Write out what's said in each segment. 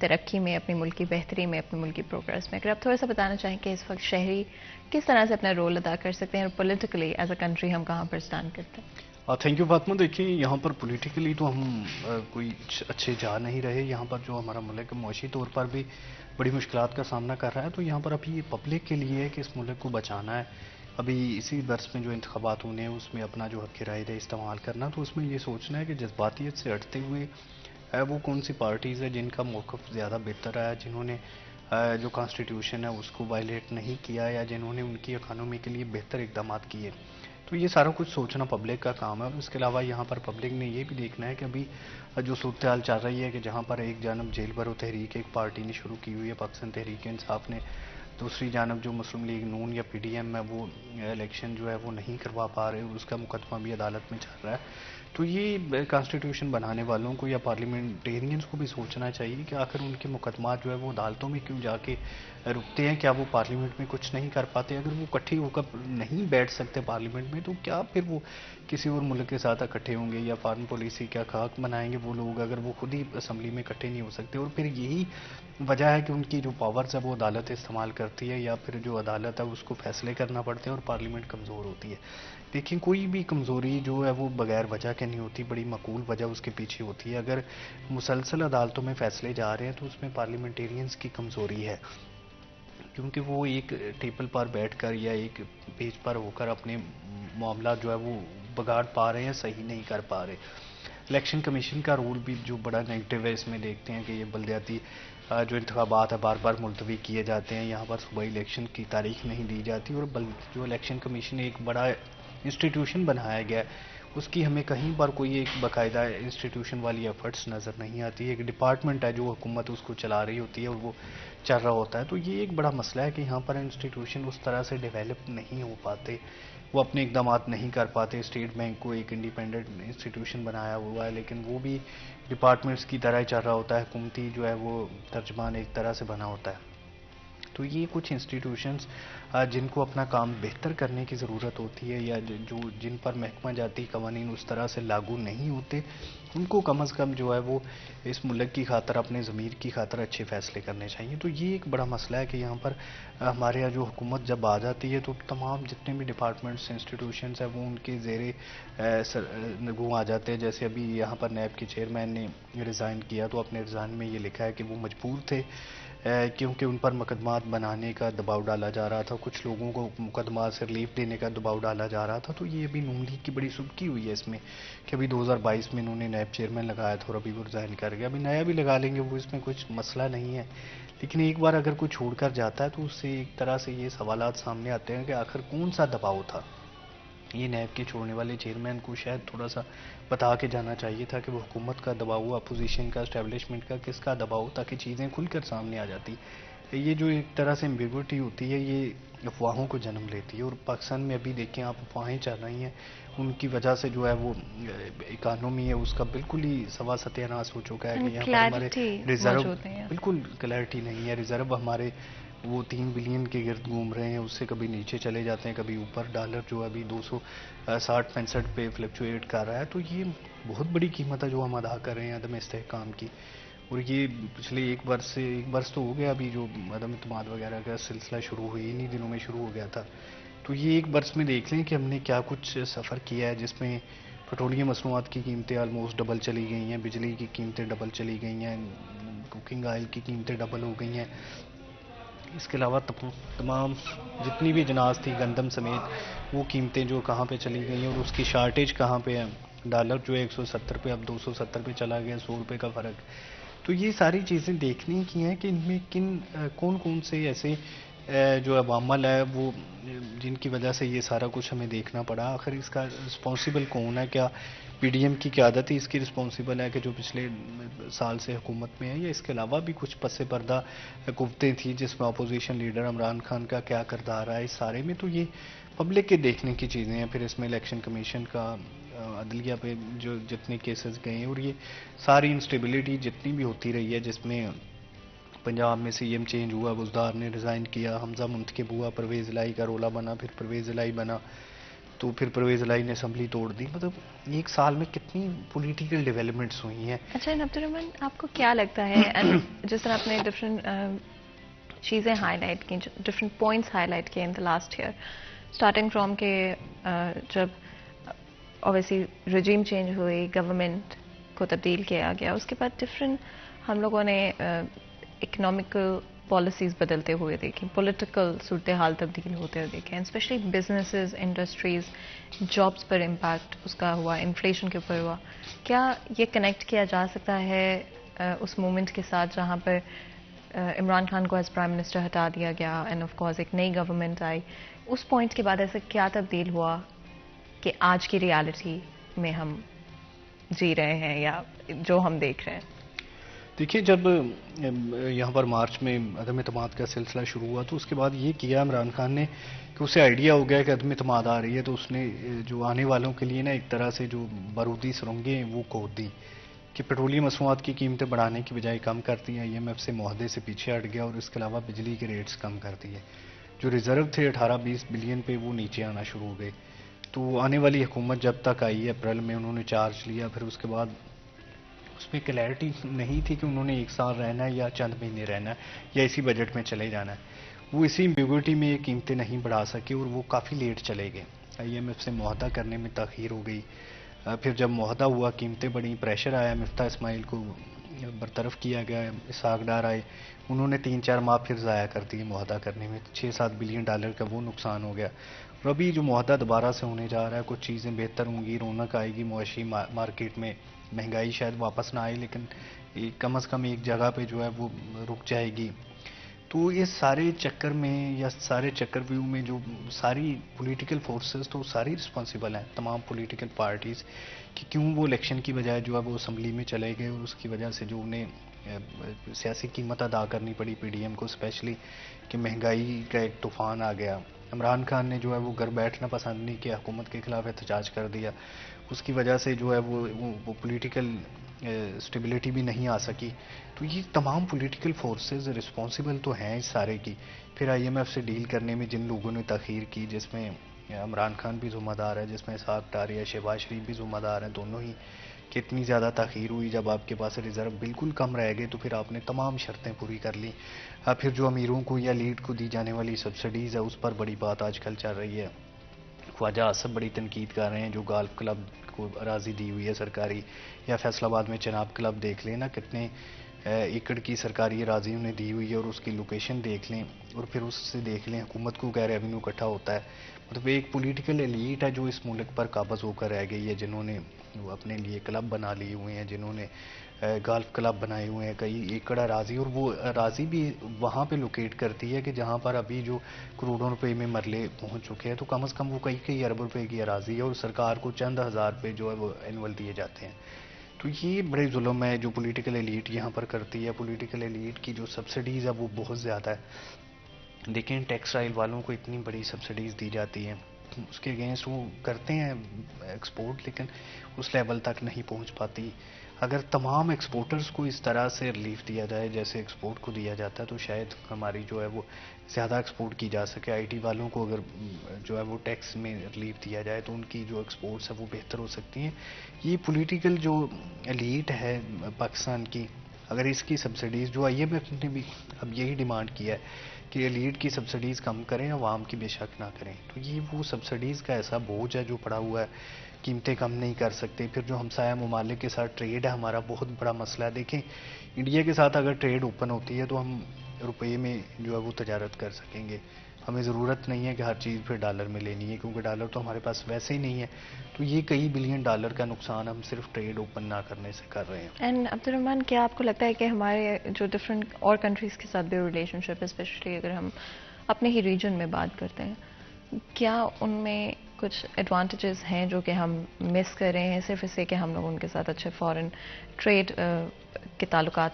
ترقی میں، اپنے ملک کی بہتری میں، اپنے ملک کی پروگرس میں. اگر آپ تھوڑا سا بتانا چاہیں کہ اس وقت شہری کس طرح سے اپنا رول ادا کر سکتے ہیں اور پولیٹیکلی ایز اے کنٹری ہم کہاں پر اسٹینڈ کرتے ہیں؟ Thank you Fatima. دیکھیں یہاں پر پولیٹیکلی تو ہم کوئی اچھے جا نہیں رہے. یہاں پر جو ہمارا ملک معاشی طور پر بھی بڑی مشکلات کا سامنا کر رہا ہے. تو یہاں پر ابھی یہ پبلک کے لیے ہے کہ اس ملک کو بچانا ہے. ابھی اسی برس میں جو انتخابات ہونے ہیں اس میں اپنا جو حق رائے ہے استعمال کرنا. تو اس میں یہ سوچنا ہے کہ جذباتیت سے ہٹتے ہوئے وہ کون سی پارٹیز ہیں جن کا موقف زیادہ بہتر ہے، جنہوں نے جو کانسٹیٹیوشن ہے اس کو وائلیٹ نہیں کیا یا جنہوں نے ان کی اکانومی کے لیے بہتر اقدامات کیے. تو یہ سارا کچھ سوچنا پبلک کا کام ہے. اور اس کے علاوہ یہاں پر پبلک نے یہ بھی دیکھنا ہے کہ ابھی جو صورتحال چل رہی ہے کہ جہاں پر ایک جانب جیل بھرو تحریک ایک پارٹی نے شروع کی ہوئی ہے پاکستان تحریک انصاف نے، دوسری جانب جو مسلم لیگ نون یا پی ڈی ایم ہے وہ الیکشن جو ہے وہ نہیں کروا پا رہے اور اس کا مقدمہ بھی عدالت میں چل رہا ہے. تو یہ کانسٹیٹیوشن بنانے والوں کو یا پارلیمنٹیرینز کو بھی سوچنا چاہیے کہ آخر ان کے مقدمات جو ہے وہ عدالتوں میں کیوں جا کے رکتے ہیں. کیا وہ پارلیمنٹ میں کچھ نہیں کر پاتے؟ اگر وہ اکٹھے ہو کر نہیں بیٹھ سکتے پارلیمنٹ میں تو کیا پھر وہ کسی اور ملک کے ساتھ اکٹھے ہوں گے یا فارن پالیسی کیا خاک بنائیں گے وہ لوگ اگر وہ خود ہی اسمبلی میں اکٹھے نہیں ہو سکتے؟ اور پھر یہی وجہ ہے کہ ان کی جو پاورز ہے وہ عدالت استعمال کرتی ہے یا پھر جو عدالت ہے اس کو فیصلے کرنا پڑتے ہیں اور پارلیمنٹ کمزور ہوتی ہے. دیکھیں کوئی بھی کمزوری جو ہے وہ بغیر وجہ کے نہیں ہوتی، بڑی معقول وجہ اس کے پیچھے ہوتی ہے. اگر مسلسل عدالتوں میں فیصلے جا رہے ہیں تو اس میں پارلیمنٹیرینز کی کمزوری ہے، کیونکہ وہ ایک ٹیبل پر بیٹھ کر یا ایک پیج پر ہو کر اپنے معاملات جو ہے وہ بگاڑ پا رہے ہیں، صحیح نہیں کر پا رہے. الیکشن کمیشن کا رول بھی جو بڑا نیگیٹو ہے، اس میں دیکھتے ہیں کہ یہ بلدیاتی جو انتخابات ہے بار بار ملتوی کیے جاتے ہیں. یہاں پر صوبائی الیکشن کی تاریخ نہیں دی جاتی اور جو الیکشن کمیشن ایک بڑا انسٹیٹیوشن بنایا گیا ہے اس کی ہمیں کہیں پر کوئی ایک باقاعدہ انسٹیٹیوشن والی ایفرٹس نظر نہیں آتی. ایک ڈپارٹمنٹ ہے جو حکومت اس کو چلا رہی ہوتی ہے اور وہ چل رہا ہوتا ہے. تو یہ ایک بڑا مسئلہ ہے کہ یہاں پر انسٹیٹیوشن اس طرح سے ڈیولپ نہیں ہو پاتے، وہ اپنے اقدامات نہیں کر پاتے. اسٹیٹ بینک کو ایک انڈیپینڈنٹ انسٹیٹیوشن بنایا ہوا ہے لیکن وہ بھی ڈپارٹمنٹس کی طرح ہی چل رہا ہوتا ہے، حکومتی جو ہے وہ ترجمان ایک طرح سے بنا ہوتا ہے. تو یہ کچھ انسٹیٹیوشنز جن کو اپنا کام بہتر کرنے کی ضرورت ہوتی ہے یا جن پر محکمہ جاتی قوانین اس طرح سے لاگو نہیں ہوتے، ان کو کم از کم جو ہے وہ اس ملک کی خاطر اپنے ضمیر کی خاطر اچھے فیصلے کرنے چاہیے. تو یہ ایک بڑا مسئلہ ہے کہ یہاں پر ہمارے یہاں جو حکومت جب آ جاتی ہے تو تمام جتنے بھی ڈپارٹمنٹس انسٹیٹیوشنز ہیں وہ ان کے زیر نگوں آ جاتے ہیں. جیسے ابھی یہاں پر نیب کے چیئرمین نے ریزائن کیا تو اپنے ریزائن میں یہ لکھا ہے کہ وہ مجبور تھے کیونکہ ان پر مقدمات بنانے کا دباؤ ڈالا جا رہا تھا، کچھ لوگوں کو مقدمات سے ریلیف دینے کا دباؤ ڈالا جا رہا تھا. تو یہ ابھی نون لیگ کی بڑی سبکی ہوئی ہے اس میں کہ ابھی 2022 میں انہوں نے نیب چیئرمین لگایا تھا اور ابھی وہ ریزائن کر گیا. ابھی نیا بھی لگا لیں گے وہ، اس میں کچھ مسئلہ نہیں ہے. لیکن ایک بار اگر کوئی چھوڑ کر جاتا ہے تو اس سے ایک طرح سے یہ سوالات سامنے آتے ہیں کہ آخر کون سا دباؤ تھا. یہ نیب کے چھوڑنے والے چیئرمین کو شاید تھوڑا سا بتا کے جانا چاہیے تھا کہ وہ حکومت کا دباؤ، اپوزیشن کا، اسٹیبلشمنٹ کا کس کا دباؤ، تاکہ چیزیں کھل کر سامنے آ جاتی. یہ جو ایک طرح سے ایمبیگوٹی ہوتی ہے یہ افواہوں کو جنم لیتی ہے. اور پاکستان میں ابھی دیکھیں آپ افواہیں چل رہی ہیں، ان کی وجہ سے جو ہے وہ اکانومی ہے اس کا بالکل ہی سوا ستیہ ناش ہو چکا ہے کہ یہاں پر ہمارے ریزرو بالکل کلیئرٹی نہیں ہے. ریزرو ہمارے وہ 3 بلین کے گرد گھوم رہے ہیں، اس سے کبھی نیچے چلے جاتے ہیں کبھی اوپر. ڈالر جو ابھی 260-65 پہ فلکچویٹ کر رہا ہے. تو یہ بہت بڑی قیمت ہے جو ہم ادا کر رہے ہیں عدم استحکام کی. اور یہ پچھلے ایک برس تو ہو گیا ابھی جو عدم اعتماد وغیرہ کا سلسلہ شروع ہوئی انہی دنوں میں شروع ہو گیا تھا. تو یہ ایک برس میں دیکھ لیں کہ ہم نے کیا کچھ سفر کیا ہے، جس میں پیٹرولیم مصنوعات کی قیمتیں آلموسٹ ڈبل چلی گئی ہیں، بجلی کی قیمتیں ڈبل چلی گئی ہیں، کوکنگ آئل کی قیمتیں ڈبل ہو گئی ہیں. اس کے علاوہ تمام جتنی بھی جناس تھی گندم سمیت وہ قیمتیں جو کہاں پہ چلی گئی ہیں اور اس کی شارٹیج کہاں پہ ہے. ڈالر جو 170 پہ اب 270 پہ چلا گیا، 100 روپے کا فرق. تو یہ ساری چیزیں دیکھنے کی ہیں کہ ان میں کون سے ایسے جو عوامل ہے وہ جن کی وجہ سے یہ سارا کچھ ہمیں دیکھنا پڑا. آخر اس کا رسپانسیبل کون ہے؟ کیا پی ڈی ایم کی قیادت ہی اس کی رسپانسیبل ہے کہ جو پچھلے سال سے حکومت میں ہے، یا اس کے علاوہ بھی کچھ پس پردہ قوتیں تھیں جس میں اپوزیشن لیڈر عمران خان کا کیا کردار رہا ہے اس سارے میں؟ تو یہ پبلک کے دیکھنے کی چیزیں ہیں. پھر اس میں الیکشن کمیشن کا عدلیہ پہ جو جتنے کیسز گئے ہیں اور یہ ساری انسٹیبلٹی جتنی بھی ہوتی رہی ہے، جس میں پنجاب میں سی ایم چینج ہوا، بزدار نے ریزائن کیا، حمزہ منتخب ہوا، پرویز الہی کا رولا بنا، پھر پرویز الہی بنا. تو پھر پرویز الہی نے اسمبلی توڑ دی. مطلب ایک سال میں کتنی پولیٹیکل ڈیولپمنٹس ہوئی ہیں. اچھا عبد الرحمن، آپ کو کیا لگتا ہے جس طرح آپ نے ڈفرینٹ چیزیں ہائی لائٹ کی، ڈفرینٹ پوائنٹس ہائی لائٹ کیے in the last year, starting from کہ جب اوبیسلی رجیم چینج ہوئی، گورنمنٹ کو تبدیل کیا گیا، اس کے بعد ڈفرینٹ ہم لوگوں نے اکنامکل پالیسیز بدلتے ہوئے دیکھیں، پولیٹیکل صورتحال تبدیل ہوتے ہوئے دیکھیں، اسپیشلی بزنسز، انڈسٹریز، جابس پر امپیکٹ اس کا ہوا، انفلیشن کے اوپر ہوا. کیا یہ کنیکٹ کیا جا سکتا ہے اس مومنٹ کے ساتھ جہاں پر عمران خان کو ایز پرائم منسٹر ہٹا دیا گیا اینڈ آف کورس ایک نئی گورنمنٹ آئی؟ اس پوائنٹ کے بعد ایسا کیا تبدیل ہوا کہ آج کی ریالٹی میں ہم جی رہے ہیں یا جو ہم دیکھ رہے ہیں؟ دیکھیے، جب یہاں پر مارچ میں عدم اعتماد کا سلسلہ شروع ہوا تو اس کے بعد یہ کیا عمران خان نے کہ اسے آئیڈیا ہو گیا کہ عدم اعتماد آ رہی ہے، تو اس نے جو آنے والوں کے لیے نا ایک طرح سے جو بارودی سرنگیں ہیں وہ کھود دی کہ پیٹرولیم مصنوعات کی قیمتیں بڑھانے کی بجائے کم کر دی. IMF سے معاہدے سے پیچھے ہٹ گیا اور اس کے علاوہ بجلی کے ریٹس کم کر دیے. جو ریزرو تھے 18-20 بلین پہ وہ نیچے آنا شروع ہو گئے. تو آنے والی حکومت جب تک آئی ہے اپریل میں انہوں نے چارج لیا، پھر اس کے بعد اس میں کلیئرٹی نہیں تھی کہ انہوں نے ایک سال رہنا ہے یا چند مہینے رہنا ہے یا اسی بجٹ میں چلے جانا ہے. وہ اسی ایمبیگوٹی میں قیمتیں نہیں بڑھا سکے اور وہ کافی لیٹ چلے گئے. IMF سے معاہدہ کرنے میں تاخیر ہو گئی. پھر جب معاہدہ ہوا قیمتیں بڑی، پریشر آیا، مفتاح اسماعیل کو برطرف کیا گیا، اسحاق ڈار آئے، انہوں نے 3-4 ماہ پھر ضائع کر دیے معاہدہ کرنے میں. $6-7 بلین کا وہ نقصان ہو گیا. اور ابھی جو معاہدہ دوبارہ سے ہونے جا رہا ہے، کچھ چیزیں بہتر ہوں گی، رونق آئے گی معاشی مارکیٹ میں، مہنگائی شاید واپس نہ آئے لیکن کم از کم ایک جگہ پہ جو ہے وہ رک جائے گی. تو اس سارے چکر میں یا سارے چکر ویو میں جو ساری پولیٹیکل فورسز تو ساری رسپانسیبل ہیں، تمام پولیٹیکل پارٹیز، کہ کیوں وہ الیکشن کی بجائے جو ہے وہ اسمبلی میں چلے گئے اور اس کی وجہ سے جو انہیں سیاسی قیمت ادا کرنی پڑی PDM کو، اسپیشلی کہ مہنگائی کا ایک طوفان آ گیا. عمران خان نے جو ہے وہ گھر بیٹھنا پسند نہیں کیا، حکومت کے خلاف احتجاج کر دیا. اس کی وجہ سے جو ہے وہ پولیٹیکل اسٹیبلٹی بھی نہیں آ سکی. تو یہ تمام پولیٹیکل فورسز رسپانسبل تو ہیں اس سارے کی. پھر IMF سے ڈیل کرنے میں جن لوگوں نے تاخیر کی، جس میں عمران خان بھی ذمہ دار ہے، جس میں اسحاق ڈار یا شہباز شریف بھی ذمہ دار ہیں، دونوں ہی. کتنی زیادہ تاخیر ہوئی، جب آپ کے پاس ریزرو بالکل کم رہ گئے تو پھر آپ نے تمام شرطیں پوری کر لی. پھر جو امیروں کو یا لیڈ کو دی جانے والی سبسڈیز ہے اس پر بڑی بات آج کل چل رہی ہے. خواجہ آصف بڑی تنقید کر رہے ہیں، جو گالف کلب کو اراضی دی ہوئی ہے سرکاری، یا فیصل آباد میں چناب کلب دیکھ لیں نا، کتنے ایکڑ کی سرکاری اراضی انہیں دی ہوئی ہے، اور اس کی لوکیشن دیکھ لیں اور پھر اس سے دیکھ لیں حکومت کو کیا ریونیو اکٹھا ہوتا ہے. مطلب ایک پولیٹیکل ایلیٹ ہے جو اس ملک پر قابض ہو کر رہ گئی ہے، جنہوں نے وہ اپنے لیے کلب بنا لیے ہوئے ہیں، جنہوں نے گالف کلب بنائے ہوئے ہیں، کئی ایکڑ اراضی، اور وہ اراضی بھی وہاں پہ لوکیٹ کرتی ہے کہ جہاں پر ابھی جو کروڑوں روپے میں مرلے پہنچ چکے ہیں. تو کم از کم وہ کئی ارب روپے کی اراضی ہے اور سرکار کو چند ہزار روپے جو ہے وہ اینول دیے جاتے ہیں. تو یہ بڑے ظلم ہے جو پولیٹیکل ایلیٹ یہاں پر کرتی ہے. پولیٹیکل ایلیٹ کی جو سبسڈیز ہے وہ بہت زیادہ ہے. دیکھیں ٹیکسٹائل والوں کو اتنی بڑی سبسڈیز دی جاتی ہیں، اس کے اگینسٹ وہ کرتے ہیں ایکسپورٹ، لیکن اس لیول تک نہیں پہنچ پاتی. اگر تمام ایکسپورٹرز کو اس طرح سے ریلیف دیا جائے جیسے ایکسپورٹ کو دیا جاتا ہے تو شاید ہماری جو ہے وہ زیادہ ایکسپورٹ کی جا سکے. IT والوں کو اگر جو ہے وہ ٹیکس میں ریلیف دیا جائے تو ان کی جو ایکسپورٹس ہے وہ بہتر ہو سکتی ہیں. یہ پولیٹیکل جو ایلیٹ ہے پاکستان کی، اگر اس کی سبسڈیز، جو IMF نے بھی اب یہی ڈیمانڈ کیا ہے کہ ایلیٹ کی سبسڈیز کم کریں، عوام کی بے شک نہ کریں. تو یہ وہ سبسڈیز کا ایسا بوجھ ہے جو پڑا ہوا ہے، قیمتیں کم نہیں کر سکتے. پھر جو ہمسایہ ممالک کے ساتھ ٹریڈ ہے ہمارا بہت بڑا مسئلہ ہے. دیکھیں انڈیا کے ساتھ اگر ٹریڈ اوپن ہوتی ہے تو ہم روپے میں جو ہے وہ تجارت کر سکیں گے. ہمیں ضرورت نہیں ہے کہ ہر چیز پھر ڈالر میں لینی ہے، کیونکہ ڈالر تو ہمارے پاس ویسے ہی نہیں ہے. تو یہ کئی بلین ڈالر کا نقصان ہم صرف ٹریڈ اوپن نہ کرنے سے کر رہے ہیں. اینڈ عبد الرحمن، کیا آپ کو لگتا ہے کہ ہمارے جو ڈفرینٹ اور کنٹریز کے ساتھ بھی ریلیشن شپ، اسپیشلی اگر ہم اپنے ہی ریجن میں بات کرتے ہیں، کیا ان میں کچھ ایڈوانٹیجز ہیں جو کہ ہم مس کر رہے ہیں صرف اس سے کہ ہم لوگ ان کے ساتھ اچھے فارن ٹریڈ کے تعلقات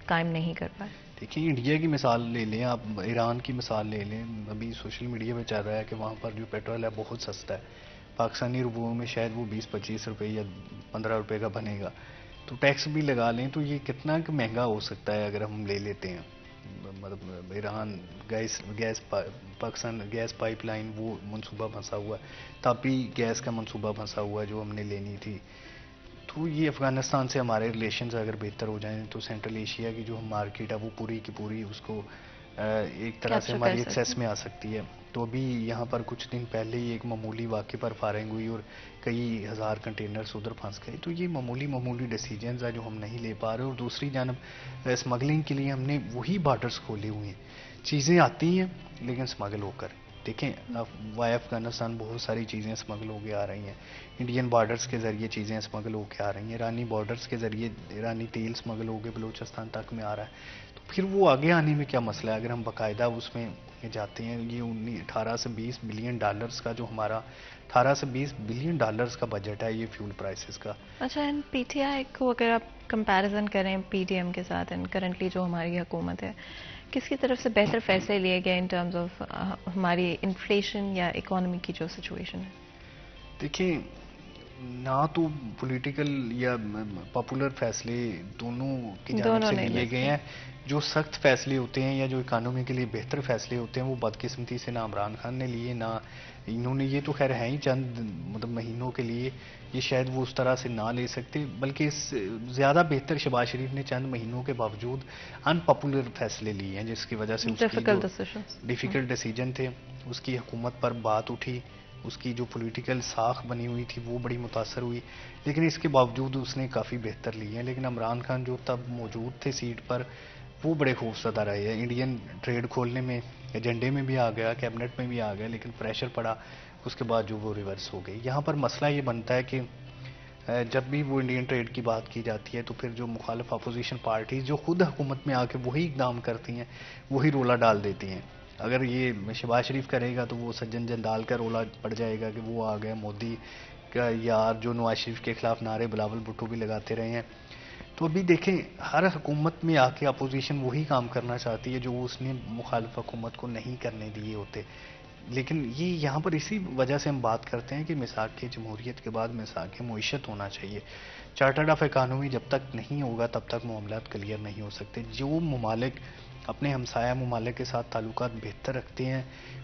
قائم نہیں کر پائے؟ دیکھیے انڈیا کی مثال لے لیں، آپ ایران کی مثال لے لیں. ابھی سوشل میڈیا پہ چل رہا ہے کہ وہاں پر جو پیٹرول ہے بہت سستا ہے، پاکستانی روپوں میں شاید وہ 20-25 روپے یا 15 روپے کا بنے گا. تو ٹیکس بھی لگا لیں تو یہ کتنا مہنگا ہو سکتا ہے اگر ہم لے لیتے ہیں. مطلب Iran Pakistan gas pipeline وہ منصوبہ پھنسا ہوا ہے، تاپی گیس کا منصوبہ پھنسا ہوا ہے جو ہم نے لینی تھی. تو یہ افغانستان سے ہمارے ریلیشنز اگر بہتر ہو جائیں تو سینٹرل ایشیا کی جو مارکیٹ ہے وہ پوری کی پوری اس کو ایک طرح سے ہماری ایکسیس میں آ سکتی ہے. تو ابھی یہاں پر کچھ دن پہلے ہی ایک معمولی واقعے پر فائرنگ ہوئی اور کئی ہزار کنٹینرز ادھر پھنس گئے. تو یہ معمولی ڈیسیجنز ہیں جو ہم نہیں لے پا رہے. اور دوسری جانب اسمگلنگ کے لیے ہم نے وہی بارڈرز کھولے ہوئے ہیں. چیزیں آتی ہیں لیکن اسمگل ہو کر. دیکھیں وائے افغانستان بہت ساری چیزیں اسمگل ہو کے آ رہی ہیں. انڈین بارڈرز کے ذریعے چیزیں اسمگل ہو کے آ رہی ہیں. ایرانی بارڈرز کے ذریعے ایرانی تیل اسمگل ہو کے بلوچستان تک میں آ رہا ہے. تو پھر وہ آگے آنے میں کیا مسئلہ ہے اگر ہم باقاعدہ اس میں جاتے ہیں. یہ 18 سے 20 بلین ڈالرز کا جو ہمارا 18 سے 20 بلین ڈالرز کا بجٹ ہے یہ فیول پرائسز کا. اچھا، پی ٹی آئی کو اگر آپ کمپیریزن کریں پی ڈی ایم کے ساتھ کرنٹلی جو ہماری حکومت ہے، کس کی طرف سے بہتر فیصلے لیے گئے ان ٹرمز آف ہماری انفلیشن یا اکانومی کی جو سچویشن ہے؟ دیکھیں نہ تو پولیٹیکل یا پاپولر فیصلے دونوں کی جانب سے لیے گئے ہیں. جو سخت فیصلے ہوتے ہیں یا جو اکانومی کے لیے بہتر فیصلے ہوتے ہیں وہ بدقسمتی سے نہ عمران خان نے لیے نہ انہوں نے. یہ تو خیر ہیں ہی چند مطلب مہینوں کے لیے، یہ شاید وہ اس طرح سے نہ لے سکتے، بلکہ اس زیادہ بہتر شہباز شریف نے چند مہینوں کے باوجود ان پاپولر فیصلے لیے ہیں جس کی وجہ سے ڈیفیکلٹ ڈیسیجن تھے. اس کی حکومت پر بات اٹھی، اس کی جو پولیٹیکل ساکھ بنی ہوئی تھی وہ بڑی متاثر ہوئی، لیکن اس کے باوجود اس نے کافی بہتر لی ہیں. لیکن عمران خان جو تب موجود تھے سیٹ پر وہ بڑے خوفزدہ رہے ہیں. انڈین ٹریڈ کھولنے میں ایجنڈے میں بھی آ گیا، کیبنٹ میں بھی آ گیا، لیکن پریشر پڑا اس کے بعد جو وہ ریورس ہو گئی. یہاں پر مسئلہ یہ بنتا ہے کہ جب بھی وہ انڈین ٹریڈ کی بات کی جاتی ہے تو پھر جو مخالف اپوزیشن پارٹیز جو خود حکومت میں آ کے وہی اقدام کرتی ہیں وہی رولا ڈال دیتی ہیں. اگر یہ شہباز شریف کرے گا تو وہ سجن جندال کا رولا پڑ جائے گا کہ وہ آ گئے مودی کا یار جو نواز شریف کے خلاف نعرے بلاول بھٹو بھی لگاتے رہے ہیں. تو ابھی دیکھیں ہر حکومت میں آ کے اپوزیشن وہی کام کرنا چاہتی ہے جو اس نے مخالف حکومت کو نہیں کرنے دیے ہوتے. لیکن یہ یہاں پر اسی وجہ سے ہم بات کرتے ہیں کہ میثاق جمہوریت کے بعد میثاق معیشت ہونا چاہیے. چارٹرڈ آف اکانومی جب تک نہیں ہوگا تب تک معاملات کلیئر نہیں ہو سکتے. جو ممالک اپنے ہمسایہ ممالک کے ساتھ تعلقات بہتر رکھتے ہیں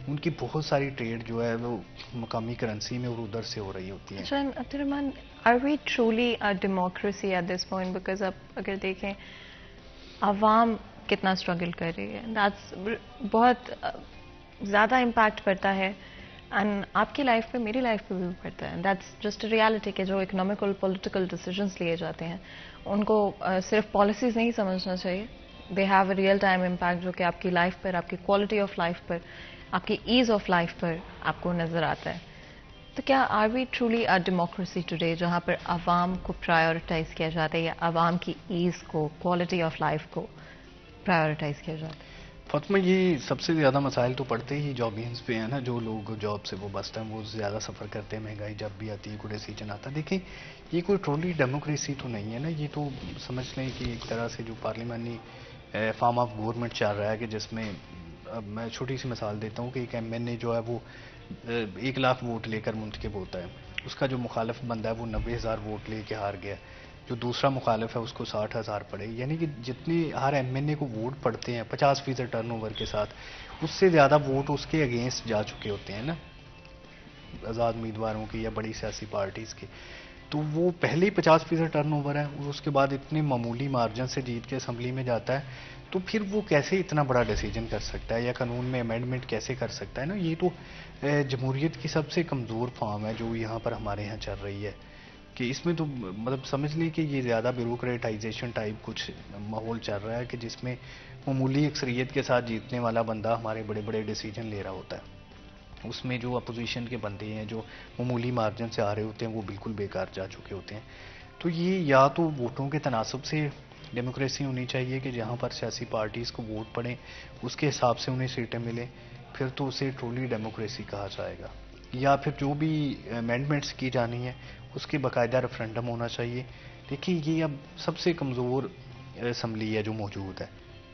ان کی بہت ساری ٹریڈ جو ہے وہ مقامی کرنسی میں اور ادھر سے ہو رہی ہوتی ہے. اچھا Abdur Rahman, are we truly a democracy at this point? Because آپ اگر دیکھیں عوام کتنا اسٹرگل کر رہی ہے، دیٹس بہت زیادہ امپیکٹ پڑتا ہے. اینڈ آپ کی لائف پہ میری لائف پہ بھی پڑتا ہے. دیٹس جسٹ ریالٹی کہ جو اکنامیکل پولیٹیکل ڈیسیجنس لیے جاتے ہیں ان کو صرف پالیسیز نہیں سمجھنا چاہیے. They have a real time impact جو کہ آپ کی لائف پر، آپ کی کوالٹی آف لائف پر، آپ کی ایز آف لائف پر آپ کو نظر آتا ہے. تو کیا are we truly a democracy today جہاں پر عوام کو پرائیورٹائز کیا جاتا ہے یا عوام کی ایز کو، کوالٹی آف لائف کو پرائیورٹائز کیا جاتا ہے؟ فاطمہ یہ سب سے زیادہ مسائل تو پڑتے ہی جابینس پہ ہیں نا. جو لوگ جاب سے وہ بستے ہیں وہ زیادہ سفر کرتے ہیں، مہنگائی جب بھی آتی ہے کوئی ڈیسیجن آتا ہے. دیکھیں یہ کوئی ٹرولی ڈیموکریسی تو نہیں ہے نا. یہ تو سمجھ لیں کہ ایک طرح سے جو پارلیمانی فارم آف گورنمنٹ چل رہا ہے کہ جس میں اب میں چھوٹی سی مثال دیتا ہوں کہ ایک ایم این اے جو ہے وہ 1 لاکھ ووٹ لے کر منتخب ہوتا ہے. اس کا جو مخالف بندہ ہے وہ 90,000 ووٹ لے کے ہار گیا. جو دوسرا مخالف ہے اس کو 60,000 پڑے. یعنی کہ جتنے ہر ایم این اے کو ووٹ پڑتے ہیں 50% ٹرن اوور کے ساتھ، اس سے زیادہ ووٹ اس کے اگینسٹ جا چکے ہوتے ہیں نا آزاد امیدواروں کی یا بڑی سیاسی پارٹیز کی. تو وہ پہلے ہی 50% ٹرن اوور ہے اور اس کے بعد اتنے معمولی مارجن سے جیت کے اسمبلی میں جاتا ہے. تو پھر وہ کیسے اتنا بڑا ڈیسیجن کر سکتا ہے یا قانون میں امینڈمنٹ کیسے کر سکتا ہے نا. یہ تو جمہوریت کی سب سے کمزور فارم ہے جو یہاں پر ہمارے یہاں چل رہی ہے کہ اس میں تو مطلب سمجھ لیں کہ یہ زیادہ بیوروکریٹائزیشن ٹائپ کچھ ماحول چل رہا ہے کہ جس میں معمولی اکثریت کے ساتھ جیتنے والا بندہ ہمارے بڑے بڑے ڈیسیجن لے رہا ہوتا ہے. اس میں جو اپوزیشن کے بندے ہیں جو معمولی مارجن سے آ رہے ہوتے ہیں وہ بالکل بیکار جا چکے ہوتے ہیں. تو یہ یا تو ووٹوں کے تناسب سے ڈیموکریسی ہونی چاہیے کہ جہاں پر سیاسی پارٹیز کو ووٹ پڑیں اس کے حساب سے انہیں سیٹیں ملیں، پھر تو اسے ٹرولی ڈیموکریسی کہا جائے گا. یا پھر جو بھی امینڈمنٹس کی جانی ہے اس کے باقاعدہ ریفرینڈم ہونا چاہیے. دیکھیں یہ اب سب سے کمزور اسمبلی ہے جو موجود ہے.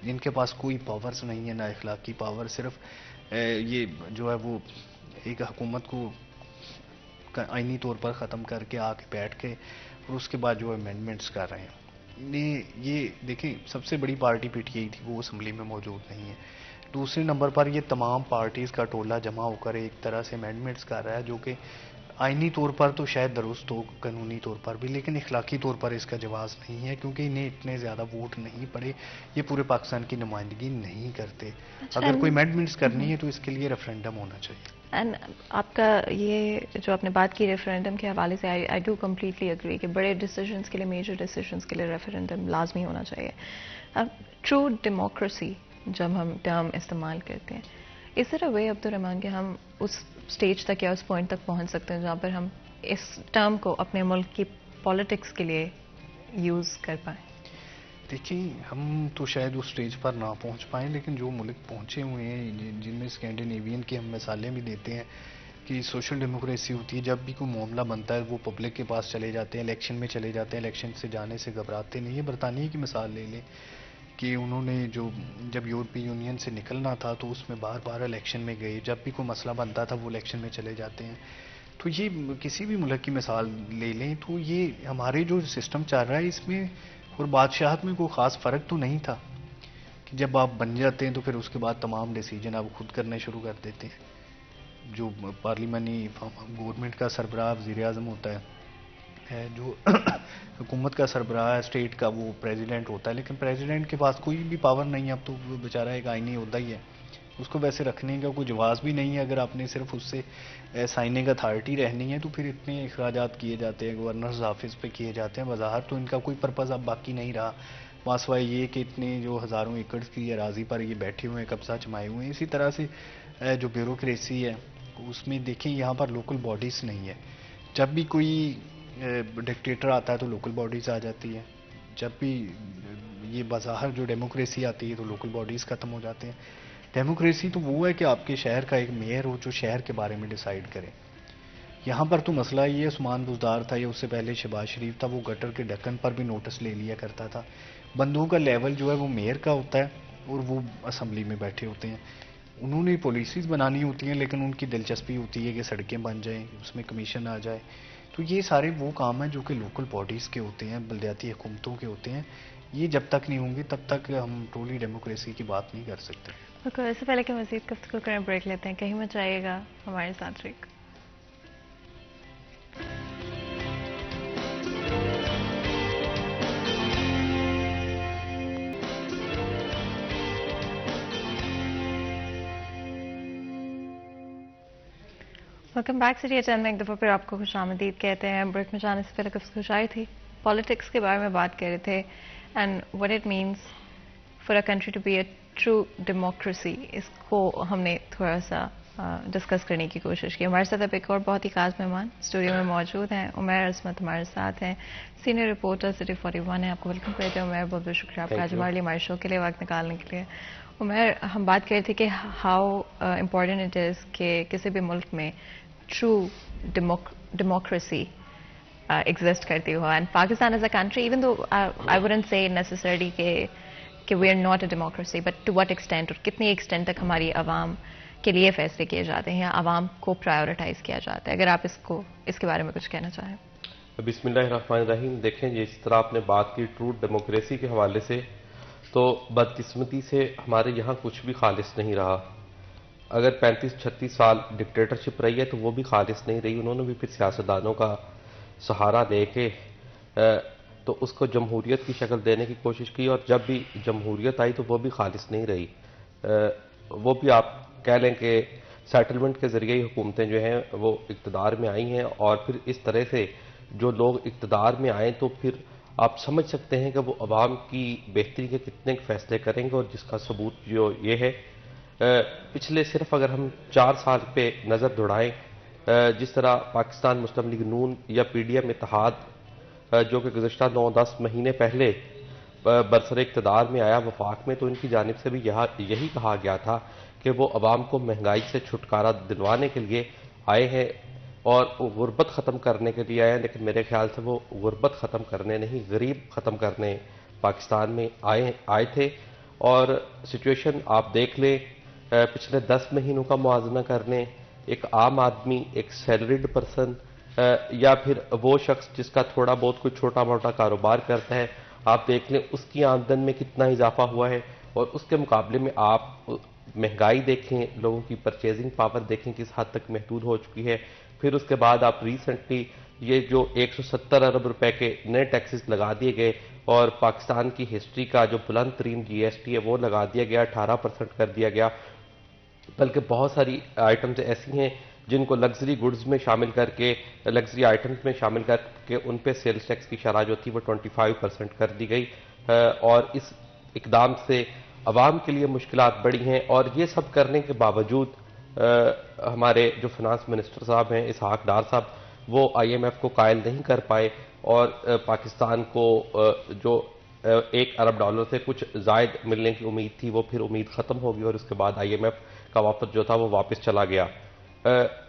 ان کے پاس کوئی پاورز نہیں ہے، نہ اخلاقی پاور. صرف یہ جو ہے وہ ایک حکومت کو آئینی طور پر ختم کر کے آ کے بیٹھ کے اور اس کے بعد جو امینڈمنٹس کر رہے ہیں. یہ دیکھیں سب سے بڑی پارٹی پی ٹی آئی تھی، وہ اسمبلی میں موجود نہیں ہے. دوسرے نمبر پر یہ تمام پارٹیز کا ٹولہ جمع ہو کر ایک طرح سے امینڈمنٹس کر رہا ہے جو کہ آئینی طور پر تو شاید درست ہو، قانونی طور پر بھی، لیکن اخلاقی طور پر اس کا جواز نہیں ہے کیونکہ انہیں اتنے زیادہ ووٹ نہیں پڑے، یہ پورے پاکستان کی نمائندگی نہیں کرتے. اگر کوئی امینڈمنٹس کرنی ہے تو اس کے لیے ریفرینڈم ہونا چاہیے. اینڈ آپ کا یہ جو آپ نے بات کی ریفرینڈم کے حوالے سے، آئی ڈو کمپلیٹلی اگری کہ بڑے ڈیسیجنس کے لیے، میجر ڈیسیجنس کے لیے ریفرینڈم لازمی ہونا چاہیے. ٹرو ڈیموکریسی جب ہم ٹرم استعمال کرتے ہیں، اس طرح وے عبدالرحمان کہ ہم اس سٹیج تک یا اس پوائنٹ تک پہنچ سکتے ہیں جہاں پر ہم اس ٹرم کو اپنے ملک کی پالیٹکس کے لیے یوز کر پائیں؟ دیکھیں ہم تو شاید اس سٹیج پر نہ پہنچ پائیں، لیکن جو ملک پہنچے ہوئے ہیں جن میں اسکینڈینیوین کی ہم مثالیں بھی دیتے ہیں کہ سوشل ڈیموکریسی ہوتی ہے، جب بھی کوئی معاملہ بنتا ہے وہ پبلک کے پاس چلے جاتے ہیں، الیکشن میں چلے جاتے ہیں، الیکشن سے جانے سے گھبراتے نہیں ہیں. برطانیہ کی مثال لے لیں کہ انہوں نے جب یورپی یونین سے نکلنا تھا تو اس میں بار بار الیکشن میں گئے، جب بھی کوئی مسئلہ بنتا تھا وہ الیکشن میں چلے جاتے ہیں. تو یہ کسی بھی ملک کی مثال لے لیں تو یہ ہمارے جو سسٹم چل رہا ہے اس میں اور بادشاہت میں کوئی خاص فرق تو نہیں تھا کہ جب آپ بن جاتے ہیں تو پھر اس کے بعد تمام ڈیسیجن آپ خود کرنے شروع کر دیتے ہیں. جو پارلیمانی گورنمنٹ کا سربراہ وزیر اعظم ہوتا ہے، جو حکومت کا سربراہ ہے اسٹیٹ کا وہ پریزیڈنٹ ہوتا ہے، لیکن پریزیڈنٹ کے پاس کوئی بھی پاور نہیں ہے. اب تو وہ بیچارہ ایک آئینی عہدہ ہی ہے، اس کو ویسے رکھنے کا کوئی جواز بھی نہیں ہے. اگر آپ نے صرف اس سے سائننگ اتھارٹی رہنی ہے تو پھر اتنے اخراجات کیے جاتے ہیں، گورنرز آفس پہ کیے جاتے ہیں. بظاہر تو ان کا کوئی پرپز اب باقی نہیں رہا، سوائے یہ کہ اتنے جو ہزاروں ایکڑ کی اراضی پر یہ بیٹھے ہوئے ہیں، قبضہ جمائے ہوئے ہیں. اسی طرح سے جو بیوروکریسی ہے اس میں دیکھیں یہاں پر لوکل باڈیز نہیں ہے. جب بھی کوئی ڈکٹیٹر آتا ہے تو لوکل باڈیز آ جاتی ہے، جب بھی یہ بظاہر جو ڈیموکریسی آتی ہے تو لوکل باڈیز ختم ہو جاتے ہیں. ڈیموکریسی تو وہ ہے کہ آپ کے شہر کا ایک میئر ہو جو شہر کے بارے میں ڈیسائیڈ کرے. یہاں پر تو مسئلہ یہ عثمان بزدار تھا یا اس سے پہلے شہباز شریف تھا، وہ گٹر کے ڈھکن پر بھی نوٹس لے لیا کرتا تھا. بندوں کا لیول جو ہے وہ میئر کا ہوتا ہے اور وہ اسمبلی میں بیٹھے ہوتے ہیں. انہوں نے پالیسیز بنانی ہوتی ہیں لیکن ان کی دلچسپی ہوتی ہے کہ سڑکیں بن جائیں، اس میں کمیشن آ جائے. تو یہ سارے وہ کام ہیں جو کہ لوکل باڈیز کے ہوتے ہیں، بلدیاتی حکومتوں کے ہوتے ہیں. یہ جب تک نہیں ہوں گے تب تک ہم ٹرولی ڈیموکریسی کی بات نہیں کر سکتے. اس سے پہلے کہ مزید گفتگو کریں بریک لیتے ہیں، کہیں مت جائیے گا، ہمارے ساتھ رہیے. Welcome back. سٹی چینل میں ایک دفعہ پھر آپ کو خوش آمدید کہتے ہیں. بریک میں جانے سے پہلے گفتگو جاری تھی، پالیٹکس کے بارے میں بات کر رہے تھے and what it means for a country to be a true democracy. اس کو ہم نے تھوڑا سا ڈسکس کرنے کی کوشش کی. ہمارے ساتھ اب ایک اور بہت ہی خاص مہمان اسٹوڈیو میں موجود ہیں. عمیر عصمت ہمارے ساتھ ہیں، سینئر رپورٹر سٹی 41 ہے. آپ کو ویلکم کرتے ہیں عمیر، بہت بہت شکریہ آپ کا آج ہمارے لیے ہمارے شو کے لیے وقت نکالنے کے لیے. عمیر، ہم بات کر رہے تھے کہ ہاؤ امپورٹنٹ اٹ از کہ کسی بھی ملک میں ٹرو ڈیموکریسی ایگزسٹ کرتی ہو. And Pakistan as a country, even though I wouldn't say necessarily کہ we are not a democracy, but to what extent اور کتنی ایکسٹینٹ تک ہماری عوام کے لیے فیصلے کیے جاتے ہیں یا عوام کو پرائیورٹائز کیا جاتا ہے. اگر آپ اس کے بارے میں کچھ کہنا چاہیں. بسم اللہ الرحمن الرحیم. دیکھیں جس طرح آپ نے بات کی ٹرو ڈیموکریسی کے حوالے سے، تو بدقسمتی سے ہمارے یہاں کچھ بھی خالص نہیں رہا. اگر 35-36 سال ڈکٹیٹرشپ رہی ہے تو وہ بھی خالص نہیں رہی. انہوں نے بھی پھر سیاستدانوں کا سہارا لے کے تو اس کو جمہوریت کی شکل دینے کی کوشش کی، اور جب بھی جمہوریت آئی تو وہ بھی خالص نہیں رہی. وہ بھی آپ کہہ لیں کہ سیٹلمنٹ کے ذریعے ہی حکومتیں جو ہیں وہ اقتدار میں آئی ہیں، اور پھر اس طرح سے جو لوگ اقتدار میں آئیں تو پھر آپ سمجھ سکتے ہیں کہ وہ عوام کی بہتری کے کتنے فیصلے کریں گے. اور جس کا ثبوت جو یہ ہے، پچھلے صرف اگر ہم 4 سال پہ نظر دوڑائیں، جس طرح پاکستان مسلم لیگ نون یا پی ڈی ایم اتحاد جو کہ گزشتہ 9-10 مہینے پہلے برسر اقتدار میں آیا وفاق میں، تو ان کی جانب سے بھی یہی کہا گیا تھا کہ وہ عوام کو مہنگائی سے چھٹکارا دلوانے کے لیے آئے ہیں اور غربت ختم کرنے کے لیے آئے ہیں. لیکن میرے خیال سے وہ غربت ختم کرنے نہیں، غریب ختم کرنے پاکستان میں آئے تھے. اور سچویشن آپ دیکھ لیں، پچھلے 10 مہینوں کا موازنہ کرنے، ایک عام آدمی، ایک سیلریڈ پرسن یا پھر وہ شخص جس کا تھوڑا بہت کوئی چھوٹا موٹا کاروبار کرتا ہے، آپ دیکھ لیں اس کی آمدن میں کتنا اضافہ ہوا ہے، اور اس کے مقابلے میں آپ مہنگائی دیکھیں، لوگوں کی پرچیزنگ پاور دیکھیں کس حد تک محدود ہو چکی ہے. پھر اس کے بعد آپ ریسنٹلی یہ جو 170 ارب روپے کے نئے ٹیکسز لگا دیے گئے، اور پاکستان کی ہسٹری کا جو بلند ترین جی ایس ٹی ہے وہ لگا دیا گیا، 18% کر دیا گیا. بلکہ بہت ساری آئٹمز ایسی ہیں جن کو لگژری گڈز میں شامل کر کے، لگژری آئٹمز میں شامل کر کے ان پہ سیلز ٹیکس کی شرح جو تھی وہ 25% کر دی گئی. اور اس اقدام سے عوام کے لیے مشکلات بڑی ہیں. اور یہ سب کرنے کے باوجود ہمارے جو فنانس منسٹر صاحب ہیں اسحاق ڈار صاحب، وہ آئی ایم ایف کو قائل نہیں کر پائے، اور پاکستان کو جو $1 ارب سے کچھ زائد ملنے کی امید تھی وہ پھر امید ختم ہو گئی، اور اس کے بعد آئی ایم ایف کا واپس جو تھا وہ واپس چلا گیا.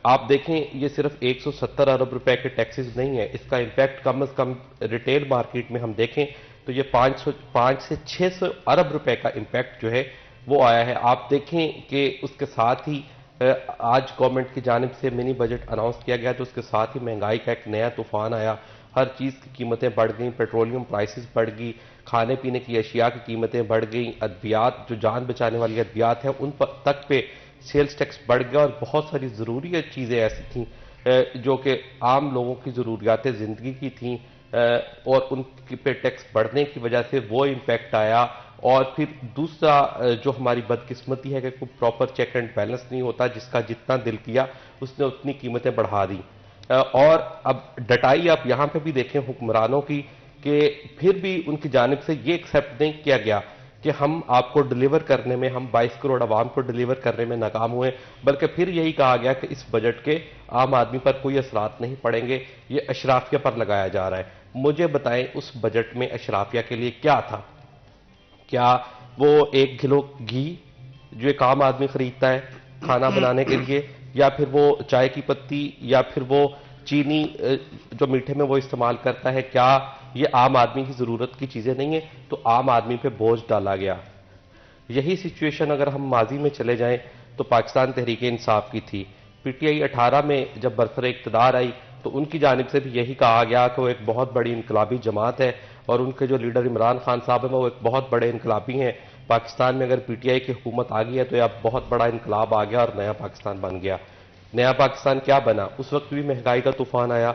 آپ دیکھیں یہ صرف 170 ارب روپے کے ٹیکسز نہیں ہیں، اس کا امپیکٹ کم از کم ریٹیل مارکیٹ میں ہم دیکھیں تو یہ 5 سے 600 ارب روپے کا امپیکٹ جو ہے وہ آیا ہے. آپ دیکھیں کہ اس کے ساتھ ہی آج گورنمنٹ کی جانب سے منی بجٹ اناؤنس کیا گیا تو اس کے ساتھ ہی مہنگائی کا ایک نیا طوفان آیا. ہر چیز کی قیمتیں بڑھ گئیں، پیٹرولیم پرائسز بڑھ گئی، کھانے پینے کی اشیاء کی قیمتیں بڑھ گئیں، ادویات جو جان بچانے والی ادویات ہیں ان تک پہ سیلز ٹیکس بڑھ گیا، اور بہت ساری ضروری چیزیں ایسی تھیں جو کہ عام لوگوں کی ضروریات زندگی کی تھیں، اور ان پہ ٹیکس بڑھنے کی وجہ سے وہ امپیکٹ آیا. اور پھر دوسرا جو ہماری بدقسمتی ہے کہ کوئی پراپر چیک اینڈ بیلنس نہیں ہوتا، جس کا جتنا دل کیا اس نے اتنی قیمتیں بڑھا دی. اور اب ڈٹائی آپ یہاں پہ بھی دیکھیں حکمرانوں کی، کہ پھر بھی ان کی جانب سے یہ ایکسیپٹ نہیں کیا گیا کہ ہم آپ کو ڈیلیور کرنے میں، ہم 22 کروڑ عوام کو ڈیلیور کرنے میں ناکام ہوئے، بلکہ پھر یہی کہا گیا کہ اس بجٹ کے عام آدمی پر کوئی اثرات نہیں پڑیں گے، یہ اشرافیہ پر لگایا جا رہا ہے. مجھے بتائیں اس بجٹ میں اشرافیہ کے لیے کیا تھا؟ کیا وہ 1 کلو گھی جو ایک عام آدمی خریدتا ہے کھانا بنانے کے لیے، یا پھر وہ چائے کی پتی، یا پھر وہ چینی جو میٹھے میں وہ استعمال کرتا ہے، کیا یہ عام آدمی کی ضرورت کی چیزیں نہیں ہیں؟ تو عام آدمی پہ بوجھ ڈالا گیا. یہی سچویشن اگر ہم ماضی میں چلے جائیں تو پاکستان تحریک انصاف کی تھی. پی ٹی آئی 18 میں جب برسر اقتدار آئی تو ان کی جانب سے بھی یہی کہا گیا کہ وہ ایک بہت بڑی انقلابی جماعت ہے، اور ان کے جو لیڈر عمران خان صاحب ہیں وہ ایک بہت بڑے انقلابی ہیں. پاکستان میں اگر پی ٹی آئی کی حکومت آ گئی ہے تو یہ اب بہت بڑا انقلاب آ گیا اور نیا پاکستان بن گیا. نیا پاکستان کیا بنا؟ اس وقت بھی مہنگائی کا طوفان آیا،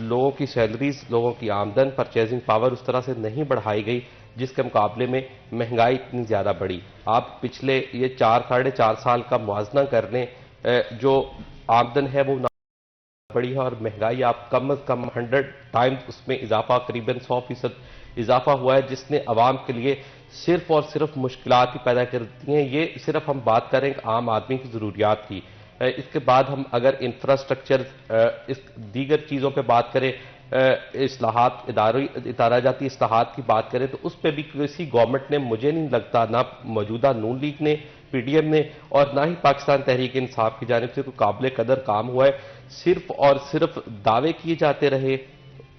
لوگوں کی سیلریز، لوگوں کی آمدن، پرچیزنگ پاور اس طرح سے نہیں بڑھائی گئی جس کے مقابلے میں مہنگائی اتنی زیادہ بڑھی. آپ پچھلے یہ 4 سال کا موازنہ کر لیں، جو آمدن ہے وہ بڑی ہے، اور مہنگائی آپ کم از کم 100 ٹائمز اس میں اضافہ، قریباً 100% اضافہ ہوا ہے، جس نے عوام کے لیے صرف اور صرف مشکلات ہی پیدا کر دی ہیں. یہ صرف ہم بات کریں کہ عام آدمی کی ضروریات کی. اس کے بعد ہم اگر انفراسٹرکچر، دیگر چیزوں پہ بات کریں، اصلاحات، ادارہ جاتی اصلاحات کی بات کریں، تو اس پہ بھی کسی گورنمنٹ نے، مجھے نہیں لگتا، نہ موجودہ نون لیگ نے، پی ڈی ایم نے، اور نہ ہی پاکستان تحریک انصاف کی جانب سے کوئی قابل قدر کام ہوا ہے. صرف اور صرف دعوے کیے جاتے رہے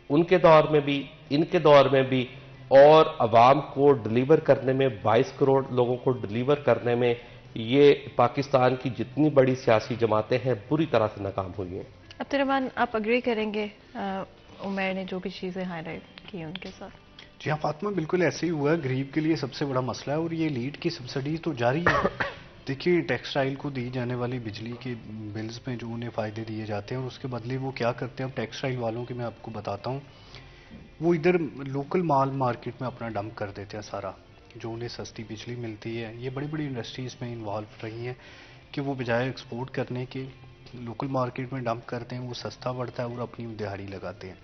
ان کے دور میں بھی، ان کے دور میں بھی، اور عوام کو ڈیلیور کرنے میں، 22 کروڑ لوگوں کو ڈیلیور کرنے میں یہ پاکستان کی جتنی بڑی سیاسی جماعتیں ہیں بری طرح سے ناکام ہوئی ہیں. عبد الرحمان، آپ اگری کریں گے عمیر نے جو بھی چیزیں ہائی لائٹ کی ان کے ساتھ؟ جی ہاں فاطمہ، بالکل ایسے ہی ہوا ہے. غریب کے لیے سب سے بڑا مسئلہ ہے، اور یہ لیڈ کی سبسڈی تو جاری ہے. دیکھیے ٹیکسٹائل کو دی جانے والی بجلی کے بلز میں جو انہیں فائدے دیے جاتے ہیں، اور اس کے بدلے وہ کیا کرتے ہیں. اب ٹیکسٹائل والوں کی میں آپ کو بتاتا ہوں، وہ ادھر لوکل مال مارکیٹ میں اپنا ڈمپ کر دیتے ہیں سارا، جو انہیں سستی بجلی ملتی ہے. یہ بڑی بڑی انڈسٹریز میں انوالو رہی ہیں کہ وہ بجائے ایکسپورٹ کرنے کے لوکل مارکیٹ میں ڈمپ کرتے ہیں، وہ سستا پڑتا ہے اور اپنی دہاڑی لگاتے ہیں.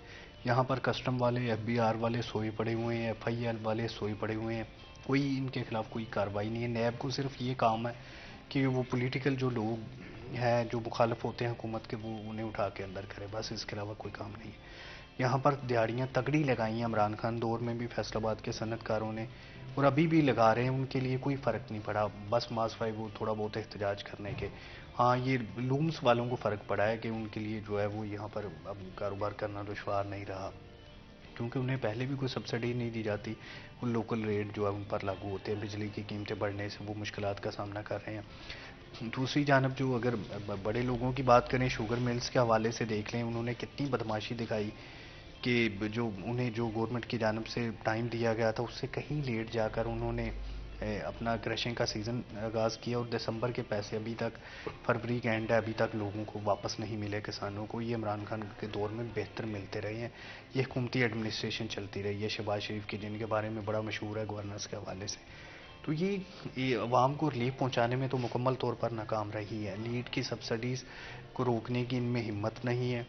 یہاں پر کسٹم والے، ایف بی آر والے سوئے پڑے ہوئے ہیں، ایف آئی ایل والے سوئے پڑے ہوئے ہیں. کوئی ان کے خلاف کوئی کارروائی نہیں ہے. نیب کو صرف یہ کام ہے کہ وہ پولیٹیکل جو لوگ ہیں، جو مخالف ہوتے ہیں حکومت کے، وہ انہیں اٹھا کے اندر کرے، بس اس کے علاوہ کوئی کام نہیں ہے. یہاں پر دیہڑیاں تگڑی لگائی ہیں عمران خان دور میں بھی فیصل آباد کے صنعت کاروں نے، اور ابھی بھی لگا رہے ہیں. ان کے لیے کوئی فرق نہیں پڑا، بس ماسوائے وہ تھوڑا بہت احتجاج کرنے کے. ہاں یہ لومس والوں کو فرق پڑا ہے کہ ان کے لیے جو ہے وہ یہاں پر اب کاروبار کرنا دشوار نہیں رہا، کیونکہ انہیں پہلے بھی کوئی سبسڈی نہیں دی جاتی. وہ لوکل ریٹ جو ہے ان پر لاگو ہوتے ہیں. بجلی کی قیمتیں بڑھنے سے وہ مشکلات کا سامنا کر رہے ہیں. دوسری جانب جو اگر بڑے لوگوں کی بات کریں، شوگر ملز کے حوالے سے دیکھ لیں انہوں نے کتنی بدماشی دکھائی کہ جو انہیں جو گورنمنٹ کی جانب سے ٹائم دیا گیا تھا اس سے کہیں لیٹ جا کر انہوں نے اپنا کریشنگ کا سیزن آغاز کیا، اور دسمبر کے پیسے ابھی تک، فروری کا اینڈ ہے، ابھی تک لوگوں کو واپس نہیں ملے کسانوں کو. یہ عمران خان کے دور میں بہتر ملتے رہے ہیں. یہ حکومتی ایڈمنسٹریشن چلتی رہی ہے شہباز شریف کی، جن کے بارے میں بڑا مشہور ہے گورننس کے حوالے سے. تو یہ عوام کو ریلیف پہنچانے میں تو مکمل طور پر ناکام رہی ہے. نیٹ کی سبسڈیز کو روکنے کی ان میں ہمت نہیں ہے،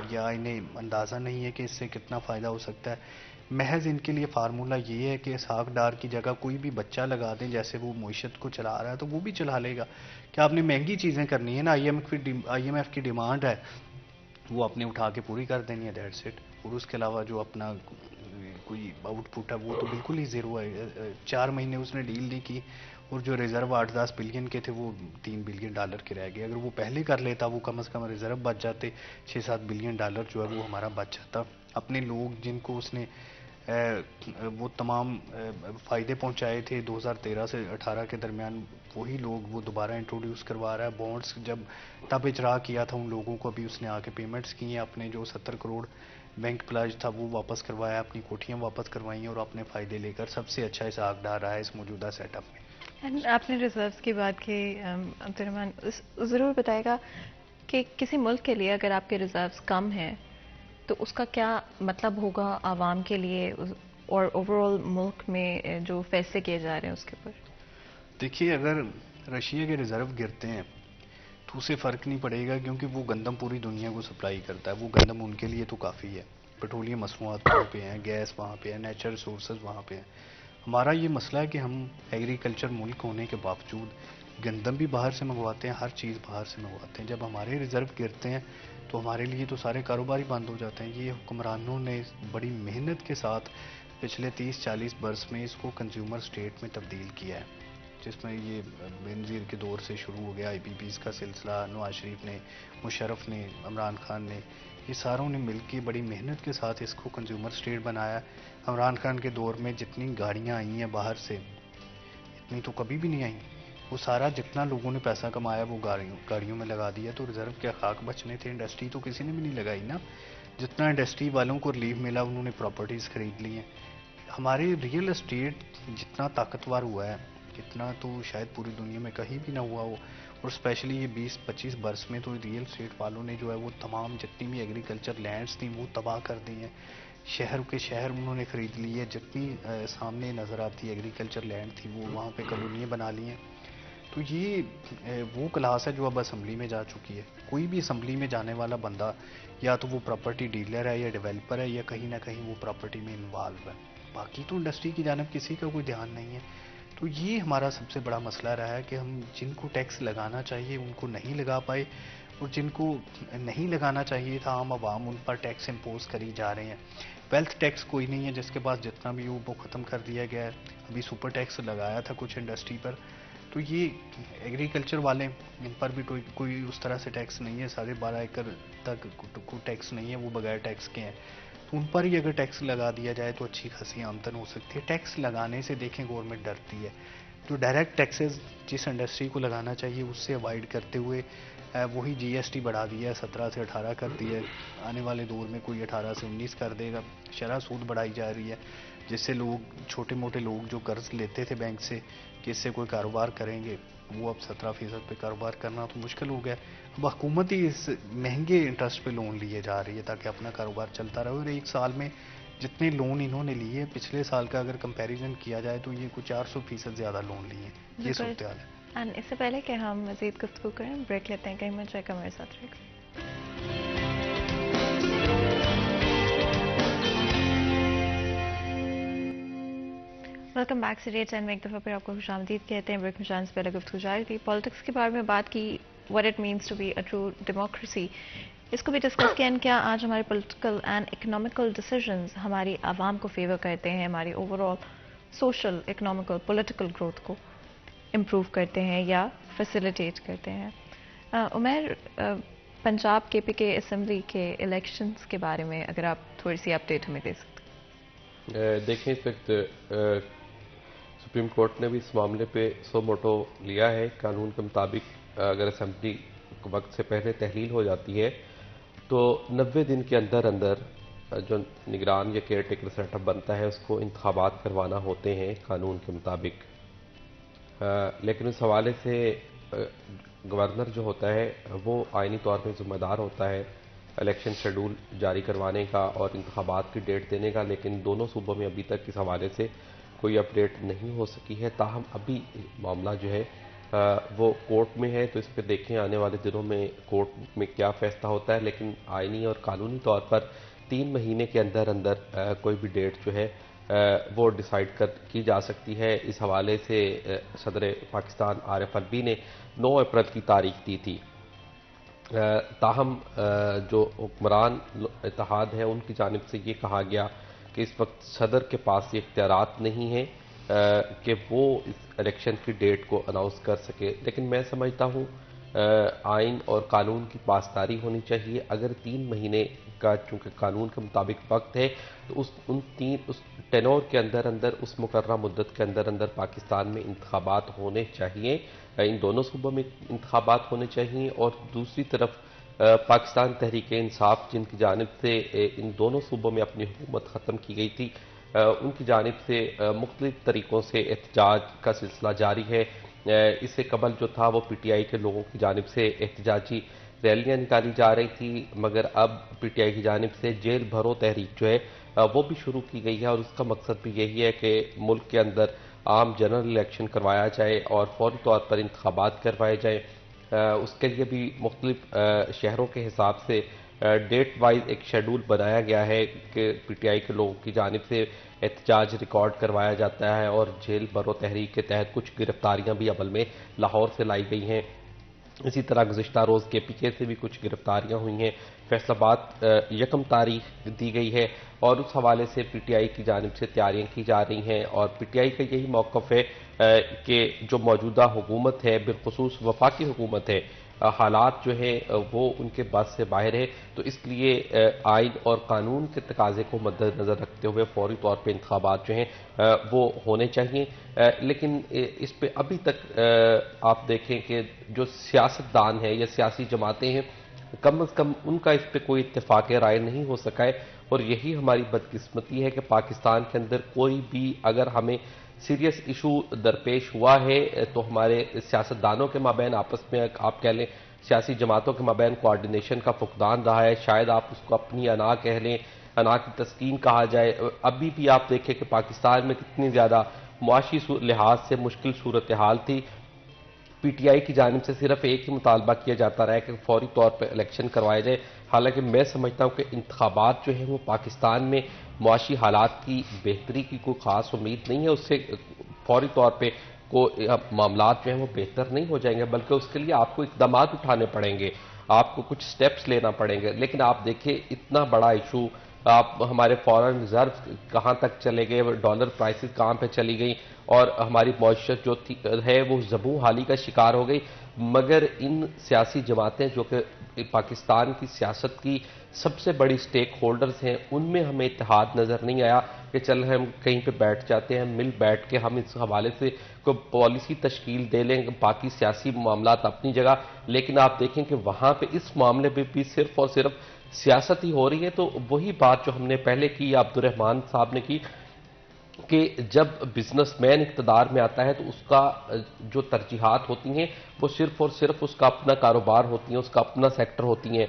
یا انہیں اندازہ نہیں ہے کہ اس سے کتنا فائدہ ہو سکتا ہے. محض ان کے لیے فارمولہ یہ ہے کہ اسحاق ڈار کی جگہ کوئی بھی بچہ لگا دیں، جیسے وہ معیشت کو چلا رہا ہے تو وہ بھی چلا لے گا. کہ آپ نے مہنگی چیزیں کرنی ہے نا، آئی ایم ایف کی ڈیمانڈ ہے وہ اپنے اٹھا کے پوری کر دینی ہے، دیٹس اٹ. اور اس کے علاوہ جو اپنا کوئی آؤٹ پٹ ہے وہ تو بالکل ہی زیرو ہے. 4 مہینے اس نے ڈیل نہیں کی، اور جو ریزرو 8-10 بلین کے تھے وہ $3 بلین کے رہ گئے. اگر وہ پہلے کر لیتا وہ کم از کم ریزرو بچ جاتے، $6-7 بلین جو ہے وہ ہمارا بچ جاتا. اپنے لوگ جن کو اس نے وہ تمام فائدے پہنچائے تھے 2013 سے 18 کے درمیان، وہی لوگ وہ دوبارہ انٹروڈیوس کروا رہا ہے. بانڈز جب تب اجرا کیا تھا ان لوگوں کو، ابھی اس نے آ کے پیمنٹس کی ہیں. اپنے جو 70 کروڑ بینک پلاج تھا وہ واپس کروایا، اپنی کوٹھیاں واپس کروائی ہیں، اور اپنے فائدے لے کر سب سے اچھا اسحاق ڈار رہا ہے اس موجودہ سیٹ اپ میں. آپ نے ریزروز کی بات کی عبد الرحمان، ضرور بتائے گا کہ کسی ملک کے لیے اگر آپ کے ریزروز کم ہیں تو اس کا کیا مطلب ہوگا عوام کے لیے اور اوور آل ملک میں جو فیصلے کیے جا رہے ہیں اس کے اوپر؟ دیکھیے، اگر رشیا کے ریزرو گرتے ہیں تو اسے فرق نہیں پڑے گا، کیونکہ وہ گندم پوری دنیا کو سپلائی کرتا ہے. وہ گندم ان کے لیے تو کافی ہے. پیٹرولیم مصنوعات وہاں پہ ہیں، گیس وہاں پہ ہے، نیچرل ریسورسز وہاں پہ ہیں. ہمارا یہ مسئلہ ہے کہ ہم ایگریکلچر ملک ہونے کے باوجود گندم بھی باہر سے منگواتے ہیں، ہر چیز باہر سے منگواتے ہیں. جب ہمارے ریزرو گرتے ہیں تو ہمارے لیے تو سارے کاروبار ہی بند ہو جاتے ہیں. یہ حکمرانوں نے بڑی محنت کے ساتھ پچھلے 30-40 برس میں اس کو کنزیومر اسٹیٹ میں تبدیل کیا ہے، جس میں یہ بینظیر کے دور سے شروع ہو گیا آئی پی پیز کا سلسلہ. نواز شریف نے، مشرف نے، عمران خان نے، یہ ساروں نے مل کے بڑی محنت کے ساتھ اس کو کنزیومر اسٹیٹ بنایا. عمران خان کے دور میں جتنی گاڑیاں آئی ہیں باہر سے، اتنی تو کبھی بھی نہیں آئیں. وہ سارا جتنا لوگوں نے پیسہ کمایا وہ گاڑیوں میں لگا دیا. تو ریزرو کے خاک بچنے تھے. انڈسٹری تو کسی نے بھی نہیں لگائی نا. جتنا انڈسٹری والوں کو ریلیف ملا انہوں نے پراپرٹیز خرید لی ہیں. ہمارے ریئل اسٹیٹ جتنا طاقتور ہوا ہے اتنا تو شاید پوری دنیا میں کہیں بھی نہ ہوا ہو. اور اسپیشلی یہ 20-25 برس میں تو ریئل اسٹیٹ والوں نے جو ہے وہ تمام جتنی بھی ایگریکلچر لینڈز تھیں وہ تباہ کر دی ہیں. شہر کے شہر انہوں نے خرید لی ہے. جتنی سامنے نظر آتی ایگریکلچر لینڈ تھی وہ وہاں پہ کالونیاں بنا لی ہیں. تو یہ وہ کلاس ہے جو اب اسمبلی میں جا چکی ہے. کوئی بھی اسمبلی میں جانے والا بندہ یا تو وہ پراپرٹی ڈیلر ہے یا ڈیولپر ہے یا کہیں نہ کہیں وہ پراپرٹی میں انوالو ہے. باقی تو انڈسٹری کی جانب کسی کا کوئی دھیان نہیں ہے. تو یہ ہمارا سب سے بڑا مسئلہ رہا ہے کہ ہم جن کو ٹیکس لگانا چاہیے ان کو نہیں لگا پائے، اور جن کو نہیں لگانا چاہیے تھا عام عوام ان پر ٹیکس امپوز کری جا رہے ہیں. ویلتھ ٹیکس کوئی نہیں ہے جس کے پاس جتنا بھی وہ ختم کر دیا گیا ہے. ابھی سپر ٹیکس لگایا تھا کچھ انڈسٹری پر. تو یہ ایگریکلچر والے ان پر بھی کوئی اس طرح سے ٹیکس نہیں ہے. 12.5 ایکڑ تک کوئی ٹیکس نہیں ہے، وہ بغیر ٹیکس کے ہیں. تو ان پر ہی اگر ٹیکس لگا دیا جائے تو اچھی خاصی آمدن ہو سکتی ہے. ٹیکس لگانے سے دیکھیں گورنمنٹ ڈرتی ہے. جو ڈائریکٹ ٹیکسز جس انڈسٹری کو لگانا چاہیے اس سے اوائڈ کرتے ہوئے وہی جی ایس ٹی بڑھا دیا ہے، 17 سے 18 کر دیا ہے. آنے والے دور میں کوئی 18 سے 19 کر دے گا. شرح سود بڑھائی جا رہی ہے، جس سے لوگ چھوٹے موٹے لوگ جو قرض لیتے تھے بینک سے کہ اس سے کوئی کاروبار کریں گے، وہ اب 17% پہ کاروبار کرنا تو مشکل ہو گیا. اب حکومت ہی اس مہنگے انٹرسٹ پہ لون لیے جا رہی ہے تاکہ اپنا کاروبار چلتا رہے. اور ایک سال میں جتنے لون انہوں نے لیے پچھلے سال کا اگر کمپیریزن کیا جائے تو یہ کچھ 400% زیادہ لون لیے ہیں. یہ صورتحال ہے. اس سے پہلے کہ ہم مزید گفتگو کریں بریک لیتے ہیں. کہیں مجھے ہمارے ساتھ رہے گا. ویلکم بیک سی ریٹس اینڈ میں ایک دفعہ پھر آپ کو خوش آمدید کہتے ہیں. بریک میں جانے سے پہلے گفتگو جاری تھی. پالیٹکس کے بارے میں بات کی، what it means to be a true democracy. اس کو بھی ڈسکس کیا کیا آج ہمارے پولیٹیکل اینڈ اکنامیکل ڈیسیژنز ہماری عوام کو فیور کرتے ہیں، ہماری over all social economical political growth کو امپروو کرتے ہیں یا فیسیلیٹیٹ کرتے ہیں. عمیر، پنجاب کے پی کے اسمبلی کے الیکشنز کے بارے میں اگر آپ تھوڑی سی اپڈیٹ ہمیں دے سکتے. دیکھیں اس وقت سپریم کورٹ نے بھی اس معاملے پہ سو موٹو لیا ہے. قانون کے مطابق اگر اسمبلی وقت سے پہلے تحلیل ہو جاتی ہے تو 90 دن کے اندر اندر جو نگران یا کیئر ٹیکر سیٹ اپ بنتا ہے اس کو انتخابات کروانا ہوتے ہیں قانون کے مطابق، لیکن اس حوالے سے گورنر جو ہوتا ہے وہ آئینی طور پہ ذمہ دار ہوتا ہے الیکشن شیڈول جاری کروانے کا اور انتخابات کی ڈیٹ دینے کا، لیکن دونوں صوبوں میں ابھی تک اس حوالے سے کوئی اپڈیٹ نہیں ہو سکی ہے. تاہم ابھی معاملہ جو ہے وہ کورٹ میں ہے، تو اس پہ دیکھیں آنے والے دنوں میں کورٹ میں کیا فیصلہ ہوتا ہے. لیکن آئینی اور قانونی طور پر 3 مہینے کے اندر اندر کوئی بھی ڈیٹ جو ہے وہ ڈیسائیڈ کی جا سکتی ہے. اس حوالے سے صدر پاکستان عارف الوی نے 9 اپریل کی تاریخ دی تھی. تاہم جو حکمران اتحاد ہے ان کی جانب سے یہ کہا گیا کہ اس وقت صدر کے پاس یہ اختیارات نہیں ہیں کہ وہ اس الیکشن کی ڈیٹ کو اناؤنس کر سکے. لیکن میں سمجھتا ہوں آئین اور قانون کی پاسداری ہونی چاہیے. اگر 3 مہینے کا چونکہ قانون کے مطابق وقت ہے تو اس ٹینور کے اندر اندر اس مقررہ مدت کے اندر اندر پاکستان میں انتخابات ہونے چاہیے. ان دونوں صوبوں میں انتخابات ہونے چاہیے. اور دوسری طرف پاکستان تحریک انصاف جن کی جانب سے ان دونوں صوبوں میں اپنی حکومت ختم کی گئی تھی، ان کی جانب سے مختلف طریقوں سے احتجاج کا سلسلہ جاری ہے. اس سے قبل جو تھا وہ پی ٹی آئی کے لوگوں کی جانب سے احتجاجی ریلیاں نکالی جا رہی تھی، مگر اب پی ٹی آئی کی جانب سے جیل بھرو تحریک جو ہے وہ بھی شروع کی گئی ہے. اور اس کا مقصد بھی یہی ہے کہ ملک کے اندر عام جنرل الیکشن کروایا جائے اور فوری طور پر انتخابات کروائے جائیں. اس کے لیے بھی مختلف شہروں کے حساب سے ڈیٹ وائز ایک شیڈول بنایا گیا ہے کہ پی ٹی آئی کے لوگوں کی جانب سے احتجاج ریکارڈ کروایا جاتا ہے. اور جیل بھرو تحریک کے تحت کچھ گرفتاریاں بھی عمل میں لاہور سے لائی گئی ہیں. اسی طرح گزشتہ روز کے پی کے سے بھی کچھ گرفتاریاں ہوئی ہیں. فیصل آباد 1 تاریخ دی گئی ہے اور اس حوالے سے پی ٹی آئی کی جانب سے تیاریاں کی جا رہی ہیں. اور پی ٹی آئی کا یہی موقف ہے کہ جو موجودہ حکومت ہے، بالخصوص وفاقی حکومت ہے، حالات جو ہیں وہ ان کے بس سے باہر ہے. تو اس لیے آئین اور قانون کے تقاضے کو مد نظر رکھتے ہوئے فوری طور پہ انتخابات جو ہیں وہ ہونے چاہیے. لیکن اس پہ ابھی تک آپ دیکھیں کہ جو سیاستدان ہیں یا سیاسی جماعتیں ہیں، کم از کم ان کا اس پہ کوئی اتفاق رائے نہیں ہو سکا ہے. اور یہی ہماری بدقسمتی ہے کہ پاکستان کے اندر کوئی بھی اگر ہمیں سیریس ایشو درپیش ہوا ہے تو ہمارے سیاستدانوں کے مابین آپس میں آپ کہہ لیں سیاسی جماعتوں کے مابین کوارڈینیشن کا فقدان رہا ہے. شاید آپ اس کو اپنی انا کہہ لیں، انا کی تسکین کہا جائے. ابھی بھی آپ دیکھیں کہ پاکستان میں کتنی زیادہ معاشی لحاظ سے مشکل صورتحال تھی. پی ٹی آئی کی جانب سے صرف ایک ہی مطالبہ کیا جاتا رہا ہے کہ فوری طور پر الیکشن کروائے جائے. حالانکہ میں سمجھتا ہوں کہ انتخابات جو ہیں وہ پاکستان میں معاشی حالات کی بہتری کی کوئی خاص امید نہیں ہے. اس سے فوری طور پہ معاملات جو ہیں وہ بہتر نہیں ہو جائیں گے، بلکہ اس کے لیے آپ کو اقدامات اٹھانے پڑیں گے، آپ کو کچھ سٹیپس لینا پڑیں گے. لیکن آپ دیکھیں اتنا بڑا ایشو، آپ ہمارے فارن ریزرو کہاں تک چلے گئے، ڈالر پرائسز کہاں پہ چلی گئی اور ہماری معیشت جو ہے وہ زبوں حالی کا شکار ہو گئی. مگر ان سیاسی جماعتیں جو کہ پاکستان کی سیاست کی سب سے بڑی سٹیک ہولڈرز ہیں، ان میں ہمیں اتحاد نظر نہیں آیا کہ چل ہم کہیں پہ بیٹھ جاتے ہیں، مل بیٹھ کے ہم اس حوالے سے کوئی پالیسی تشکیل دے لیں، باقی سیاسی معاملات اپنی جگہ. لیکن آپ دیکھیں کہ وہاں پہ اس معاملے پہ بھی صرف اور صرف سیاست ہی ہو رہی ہے. تو وہی بات جو ہم نے پہلے کی، عبد الرحمان صاحب نے کی، کہ جب بزنس مین اقتدار میں آتا ہے تو اس کا جو ترجیحات ہوتی ہیں وہ صرف اور صرف اس کا اپنا کاروبار ہوتی ہیں، اس کا اپنا سیکٹر ہوتی ہیں.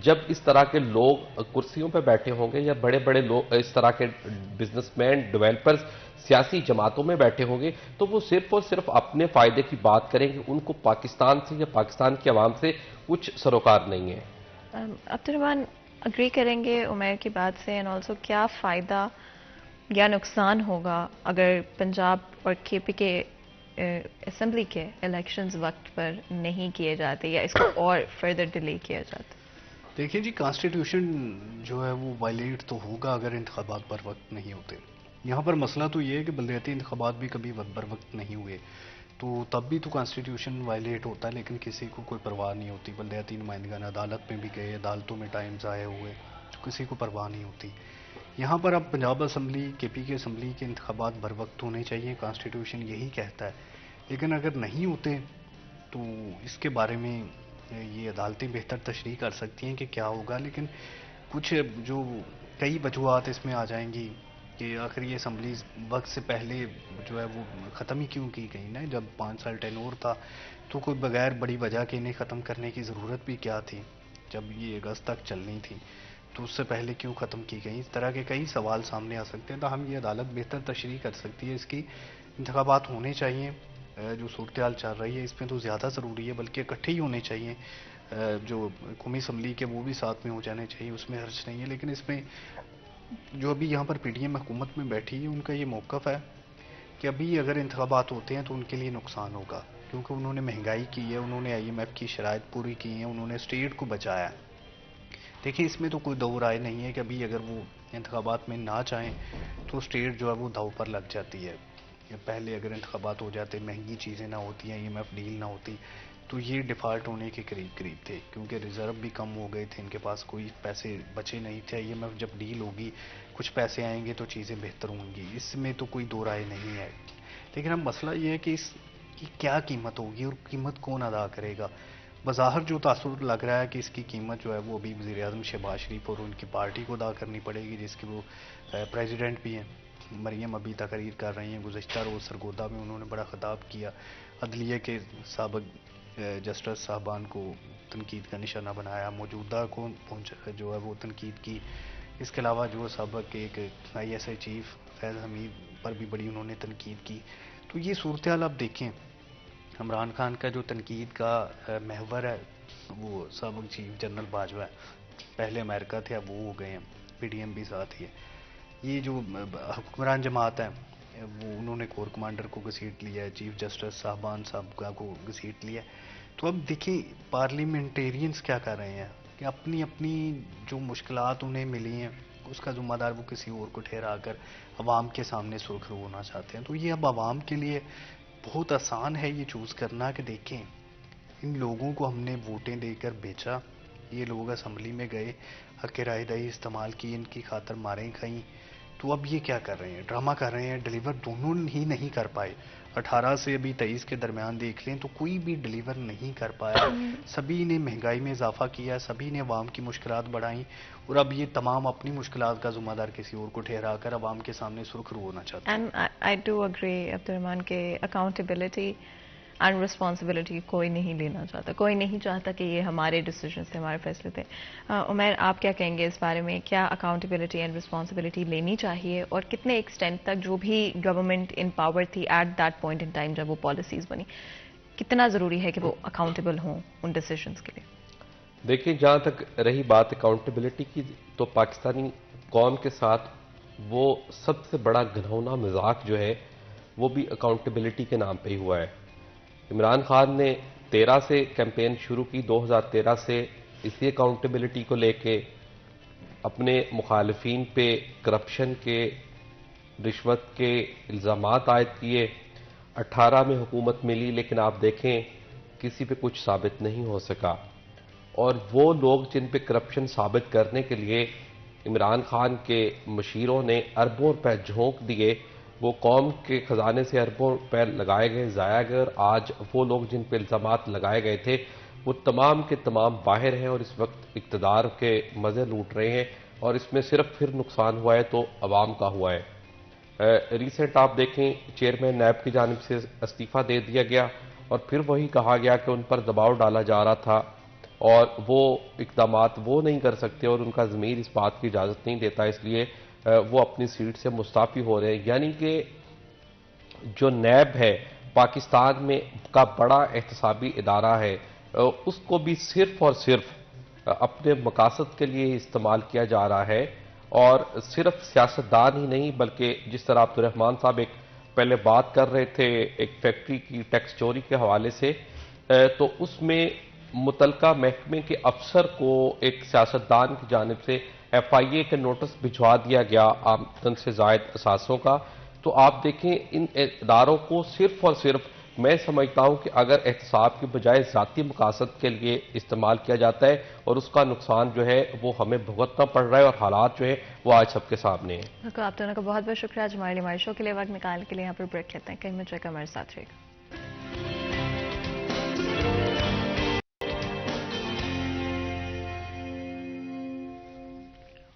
جب اس طرح کے لوگ کرسیوں پہ بیٹھے ہوں گے یا بڑے بڑے لوگ اس طرح کے بزنس مین ڈیولپرز سیاسی جماعتوں میں بیٹھے ہوں گے تو وہ صرف اور صرف اپنے فائدے کی بات کریں گے. ان کو پاکستان سے یا پاکستان کی عوام سے کچھ سروکار نہیں ہے. عبد الرحمان اگری کریں گے عمیر کی بات سے، اینڈ آلسو کیا فائدہ یا نقصان ہوگا اگر پنجاب اور کے پی کے اسمبلی کے الیکشنز وقت پر نہیں کیے جاتے یا اس کو اور فردر ڈیلے کیا جاتا؟ دیکھیں جی، کانسٹیٹیوشن جو ہے وہ وائلیٹ تو ہوگا اگر انتخابات پر وقت نہیں ہوتے. یہاں پر مسئلہ تو یہ ہے کہ بلدیاتی انتخابات بھی کبھی بر وقت نہیں ہوئے تو تب بھی تو کانسٹیٹیوشن وائلیٹ ہوتا ہے، لیکن کسی کو کوئی پرواہ نہیں ہوتی. بلدیاتی نمائندگان عدالت میں بھی گئے، عدالتوں میں ٹائم ضائع ہوئے تو کسی کو پرواہ نہیں ہوتی. یہاں پر اب پنجاب اسمبلی، کے پی کے اسمبلی کے انتخابات بر وقت ہونے چاہیے، کانسٹیٹیوشن یہی کہتا ہے. لیکن اگر نہیں ہوتے تو اس کے بارے میں یہ عدالتیں بہتر تشریح کر سکتی ہیں کہ کیا ہوگا. لیکن کچھ جو کئی وجوہات اس میں آ جائیں گی کہ آخر یہ اسمبلی وقت سے پہلے جو ہے وہ ختم ہی کیوں کی گئی نا. جب 5 سال ٹینور تھا تو کوئی بغیر بڑی وجہ کے انہیں ختم کرنے کی ضرورت بھی کیا تھی جب یہ اگست تک چلنی تھی, تو اس سے پہلے کیوں ختم کی گئی. اس طرح کے کئی سوال سامنے آ سکتے ہیں. تو ہم یہ عدالت بہتر تشریح کر سکتی ہے اس کی. انتخابات ہونے چاہیے, جو صورتحال چل رہی ہے اس میں تو زیادہ ضروری ہے, بلکہ اکٹھے ہی ہونے چاہیے. جو قومی اسمبلی کے وہ بھی ساتھ میں ہو جانے چاہیے, اس میں حرج نہیں ہے. لیکن اس میں جو ابھی یہاں پر پی ڈی ایم حکومت میں بیٹھی ہے ان کا یہ موقف ہے کہ ابھی اگر انتخابات ہوتے ہیں تو ان کے لیے نقصان ہوگا, کیونکہ انہوں نے مہنگائی کی ہے, انہوں نے IMF کی شرائط پوری کی ہیں, انہوں نے اسٹیٹ کو بچایا. دیکھیں اس میں تو کوئی دو رائے نہیں ہے کہ ابھی اگر وہ انتخابات میں نہ چاہیں تو اسٹیٹ جو ہے وہ داؤ پر لگ جاتی ہے. پہلے اگر انتخابات ہو جاتے, مہنگی چیزیں نہ ہوتی, IMF ڈیل نہ ہوتی, تو یہ ڈیفالٹ ہونے کے قریب تھے, کیونکہ ریزرو بھی کم ہو گئے تھے, ان کے پاس کوئی پیسے بچے نہیں تھے. IMF جب ڈیل ہوگی, کچھ پیسے آئیں گے تو چیزیں بہتر ہوں گی, اس میں تو کوئی دو رائے نہیں ہے. لیکن اب مسئلہ یہ ہے کہ اس کی کیا قیمت ہوگی اور قیمت کون ادا کرے گا. بظاہر جو تاثر لگ رہا ہے کہ اس کی قیمت جو ہے وہ ابھی وزیر اعظم شہباز شریف اور ان کی پارٹی کو ادا کرنی پڑے گی, جس کے وہ پریزیڈنٹ بھی ہیں. مریم ابھی تقریر کر رہی ہیں, گزشتہ روز سرگودا میں انہوں نے بڑا خطاب کیا, عدلیہ کے سابق جسٹس صاحبان کو تنقید کا نشانہ بنایا, موجودہ کو جو ہے وہ تنقید کی. اس کے علاوہ جو سابق ایک ISI چیف فیض حمید پر بھی بڑی انہوں نے تنقید کی. تو یہ صورتحال آپ دیکھیں, عمران خان کا جو تنقید کا محور ہے وہ سابق چیف جنرل باجوہ ہے, پہلے امریکہ تھے اب وہ ہو گئے ہیں, PDM بھی ساتھ ہی ہے. یہ جو حکمران جماعت ہے وہ انہوں نے کور کمانڈر کو گھسیٹ لیا ہے, چیف جسٹس صاحبان سابقہ کو گھسیٹ لیا ہے. تو اب دیکھیں پارلیمنٹیرینز کیا کر رہے ہیں کہ اپنی اپنی جو مشکلات انہیں ملی ہیں اس کا ذمہ دار وہ کسی اور کو ٹھہرا کر عوام کے سامنے سرخرو ہونا چاہتے ہیں. تو یہ اب عوام کے لیے بہت آسان ہے یہ چوز کرنا کہ دیکھیں ان لوگوں کو ہم نے ووٹیں دے کر بیچا, یہ لوگ اسمبلی میں گئے, حق رائے دہی استعمال کی, ان کی خاطر ماریں کھائیں, تو اب یہ کیا کر رہے ہیں, ڈرامہ کر رہے ہیں. ڈیلیور دونوں ہی نہیں کر پائے. 18 سے ابھی 23 کے درمیان دیکھ لیں تو کوئی بھی ڈیلیور نہیں کر پایا. سبھی نے مہنگائی میں اضافہ کیا, سبھی نے عوام کی مشکلات بڑھائیں, اور اب یہ تمام اپنی مشکلات کا ذمہ دار کسی اور کو ٹھہرا کر عوام کے سامنے سرخرو ہونا چاہتے ہیں. اینڈ آئی ڈو اگری عبد الرحمان کہ اکاؤنٹیبلٹی اینڈ رسپانسبلٹی کوئی نہیں لینا چاہتا, کوئی نہیں چاہتا کہ یہ ہمارے ڈیسیجنس تھے, ہمارے فیصلے تھے. عمیر آپ کیا کہیں گے اس بارے میں, کیا اکاؤنٹیبلٹی اینڈ رسپانسبلٹی لینی چاہیے, اور کتنے ایکسٹینٹ تک جو بھی گورنمنٹ ان پاور تھی at that point in time جب وہ پالیسیز بنی, کتنا ضروری ہے کہ وہ اکاؤنٹیبل ہوں ان ڈیسیجنس کے لیے؟ دیکھیں جہاں تک رہی بات اکاؤنٹیبلٹی کی, تو پاکستانی قوم کے ساتھ وہ سب سے بڑا گھنونا مذاق جو ہے وہ بھی اکاؤنٹیبلٹی کے نام پہ ہی ہوا ہے. عمران خان نے 13 سے کیمپین شروع کی, 2013 سے اسی اکاؤنٹیبلٹی کو لے کے اپنے مخالفین پہ کرپشن کے, رشوت کے الزامات عائد کیے. 18 میں حکومت ملی, لیکن آپ دیکھیں کسی پہ کچھ ثابت نہیں ہو سکا. اور وہ لوگ جن پہ کرپشن ثابت کرنے کے لیے عمران خان کے مشیروں نے اربوں روپے جھونک دیے, وہ قوم کے خزانے سے اربوں روپے لگائے گئے, ضائع گئے, اور آج وہ لوگ جن پہ الزامات لگائے گئے تھے وہ تمام کے تمام باہر ہیں اور اس وقت اقتدار کے مزے لوٹ رہے ہیں. اور اس میں صرف پھر نقصان ہوا ہے تو عوام کا ہوا ہے. ریسنٹ آپ دیکھیں چیئرمین نیب کی جانب سے استعفیٰ دے دیا گیا, اور پھر وہی کہا گیا کہ ان پر دباؤ ڈالا جا رہا تھا اور وہ اقدامات وہ نہیں کر سکتے اور ان کا ضمیر اس بات کی اجازت نہیں دیتا, اس لیے وہ اپنی سیٹ سے مستعفی ہو رہے ہیں. یعنی کہ جو نیب ہے پاکستان میں کا بڑا احتسابی ادارہ ہے, اس کو بھی صرف اور صرف اپنے مقاصد کے لیے استعمال کیا جا رہا ہے. اور صرف سیاستدان ہی نہیں, بلکہ جس طرح عبد الرحمان صاحب ایک پہلے بات کر رہے تھے ایک فیکٹری کی ٹیکس چوری کے حوالے سے, تو اس میں متعلقہ محکمے کے افسر کو ایک سیاستدان کی جانب سے FIA کے نوٹس بھجوا دیا گیا آمدن سے زائد اثاثوں کا. تو آپ دیکھیں ان اداروں کو صرف اور صرف میں سمجھتا ہوں کہ اگر احتساب کے بجائے ذاتی مقاصد کے لیے استعمال کیا جاتا ہے, اور اس کا نقصان جو ہے وہ ہمیں بھگتنا پڑ رہا ہے, اور حالات جو ہے وہ آج سب کے سامنے ہیں. آپ دونوں کا بہت بہت شکریہ آج ہمارے شو کے لیے وقت نکالنے کے لیے. یہاں پر بریک لیتے ہیں, کہیں میں چیک ہمارے ساتھ رہے گا.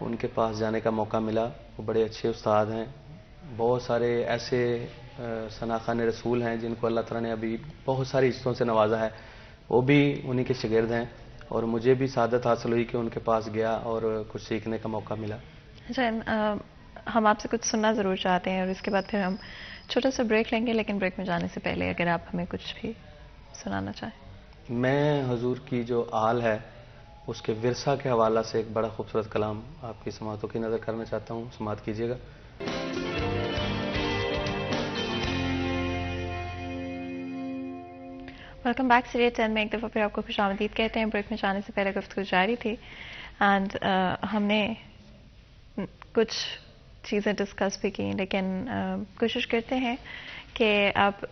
ان کے پاس جانے کا موقع ملا. وہ بڑے اچھے استاد ہیں. بہت سارے ایسے ثناخان رسول ہیں جن کو اللہ تعالیٰ نے ابھی بہت ساری عزتوں سے نوازا ہے, وہ بھی انہی کے شاگرد ہیں, اور مجھے بھی سعادت حاصل ہوئی کہ ان کے پاس گیا اور کچھ سیکھنے کا موقع ملا. اچھا, ہم آپ سے کچھ سننا ضرور چاہتے ہیں اور اس کے بعد پھر ہم چھوٹا سا بریک لیں گے, لیکن بریک میں جانے سے پہلے اگر آپ ہمیں کچھ بھی سنانا چاہیں. میں حضور کی جو آل ہے اس کے ورثہ کے حوالہ سے ایک بڑا خوبصورت کلام آپ کی سماعتوں کی نظر کرنا چاہتا ہوں. سماعت کیجیے گا. Welcome back. سیریز 10 میں ایک دفعہ پھر آپ کو خوش آمدید کہتے ہیں. بریک میں جانے سے پہلے گفتگو جاری تھی اینڈ ہم نے کچھ چیزیں ڈسکس بھی کی, لیکن کوشش کرتے ہیں کہ آپ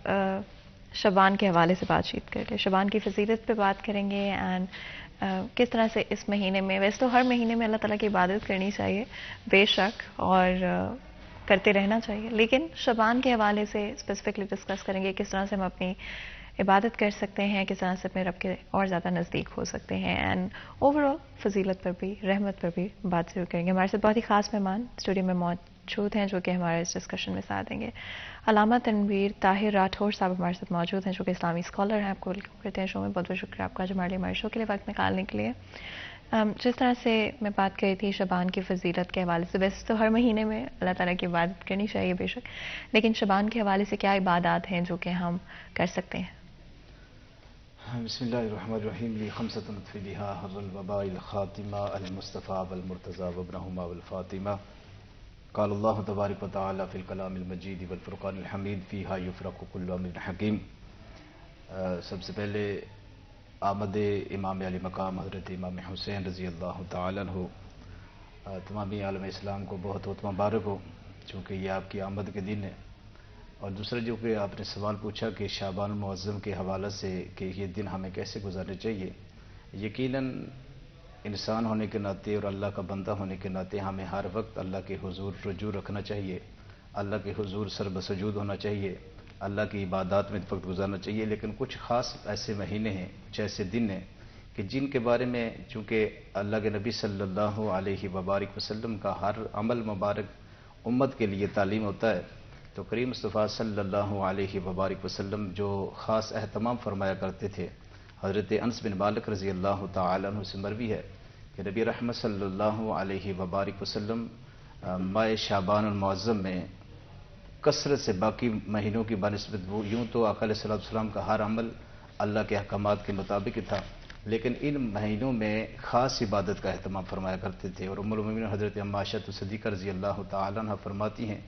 شعبان کے حوالے سے بات چیت کر لیں. شعبان کی فضیلت پہ بات کریں گے اینڈ کس طرح سے اس مہینے میں, ویسے تو ہر مہینے میں اللہ تعالیٰ کی عبادت کرنی چاہیے بے شک, اور کرتے رہنا چاہیے, لیکن شعبان کے حوالے سے اسپیسیفکلی ڈسکس کریں گے کس طرح سے ہم اپنی عبادت کر سکتے ہیں, کس طرح سے اپنے رب کے اور زیادہ نزدیک ہو سکتے ہیں, اینڈ اوور آل فضیلت پر بھی, رحمت پر بھی بات ضرور کریں گے. ہمارے ساتھ بہت ہی خاص مہمان اسٹوڈیو میں موجود ہیں جو کہ ہمارے اس ڈسکشن میں ساتھ دیں گے. علامہ تنویر طاہر راٹھور صاحب ہمارے ساتھ موجود ہیں جو کہ اسلامی اسکالر ہیں. آپ کو ویلکم کرتے ہیں شو میں. بہت بہت شکریہ آپ کا آج ہمارے شو کے لیے وقت نکالنے کے لیے. جس طرح سے میں بات کری تھی شعبان کی فضیلت کے حوالے سے, ویسے تو ہر مہینے میں اللہ تعالیٰ کی عبادت کرنی چاہیے بے شک, لیکن شعبان کے حوالے سے کیا عبادات ہیں جو کہ ہم کر سکتے ہیں؟ بسم اللہ الرحمن الرحیم. لی خمسۃ نطفی بہا حر الوباء الخاتمہ المصطفیٰ والمرتضیٰ وابنہما والفاطمہ. قال اللہ تبارک وتعالی فی الکلام المجید والفرقان الحمید فیہا یفرق کل امر حکیم. سب سے پہلے آمد امام علی مقام حضرت امام حسین رضی اللہ تعالیٰ عنہ تمامی عالم اسلام کو بہت بہت مبارک ہو, چونکہ یہ آپ کی آمد کے دن ہے. اور دوسرا جو کہ آپ نے سوال پوچھا کہ شعبان المعظم کے حوالے سے کہ یہ دن ہمیں کیسے گزارنے چاہیے, یقیناً انسان ہونے کے ناطے اور اللہ کا بندہ ہونے کے ناطے ہمیں ہر وقت اللہ کے حضور رجوع رکھنا چاہیے, اللہ کے حضور سر بسجود ہونا چاہیے, اللہ کی عبادات میں وقت گزارنا چاہیے. لیکن کچھ خاص ایسے مہینے ہیں, کچھ ایسے دن ہیں کہ جن کے بارے میں چونکہ اللہ کے نبی صلی اللہ علیہ وبارک وسلم کا ہر عمل مبارک امت کے لیے تعلیم ہوتا ہے, تو کریم مصطفیٰ صلی اللہ علیہ وبارک وسلم جو خاص اہتمام فرمایا کرتے تھے, حضرت انس بن مالک رضی اللہ تعالیٰ عنہ سے مروی ہے کہ نبی رحمت صلی اللہ علیہ وبارک وسلم ماہ شعبان المعظم میں کثرت سے باقی مہینوں کی بنسبت وہ یوں تو آقا علیہ الصلوۃ والسلام کا ہر عمل اللہ کے احکامات کے مطابق ہی تھا, لیکن ان مہینوں میں خاص عبادت کا اہتمام فرمایا کرتے تھے. اور ام المؤمنین حضرت ام عائشہ صدیقہ رضی اللہ تعالیٰ عنہ فرماتی ہیں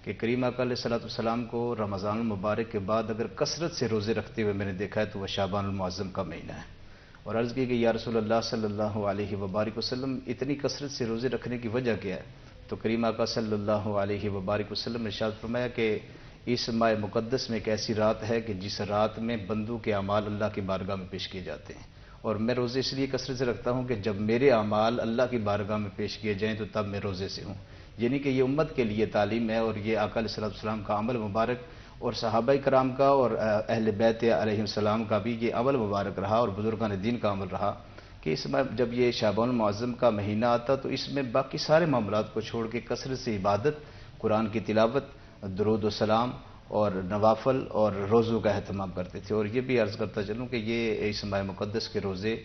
کہ کریم آقا علیہ الصلوۃ والسلام کو رمضان المبارک کے بعد اگر کثرت سے روزے رکھتے ہوئے میں نے دیکھا ہے تو وہ شعبان المعظم کا مہینہ ہے. اور عرض کی کہ یا رسول اللہ صلی اللہ علیہ وبارک وسلم اتنی کثرت سے روزے رکھنے کی وجہ کیا ہے؟ تو کریم آقا صلی اللہ علیہ وبارک وسلم نے ارشاد فرمایا کہ اس ماہ مقدس میں ایک ایسی رات ہے کہ جس رات میں بندوں کے اعمال اللہ کی بارگاہ میں پیش کیے جاتے ہیں, اور میں روزے اس لیے کثرت سے رکھتا ہوں کہ جب میرے اعمال اللہ کی بارگاہ میں پیش کیے جائیں تو تب میں روزے سے ہوں. یعنی کہ یہ امت کے لیے تعلیم ہے, اور یہ آقا علیہ الصلوۃ والسلام کا عمل مبارک اور صحابہ کرام کا اور اہل بیت علیہ السلام کا بھی یہ عمل مبارک رہا, اور بزرگان دین کا عمل رہا کہ اس میں جب یہ شعبان المعظم کا مہینہ آتا تو اس میں باقی سارے معاملات کو چھوڑ کے کثرت سے عبادت, قرآن کی تلاوت, درود و سلام اور نوافل اور روزوں کا اہتمام کرتے تھے. اور یہ بھی عرض کرتا چلوں کہ یہ اس ماہ مقدس کے روزے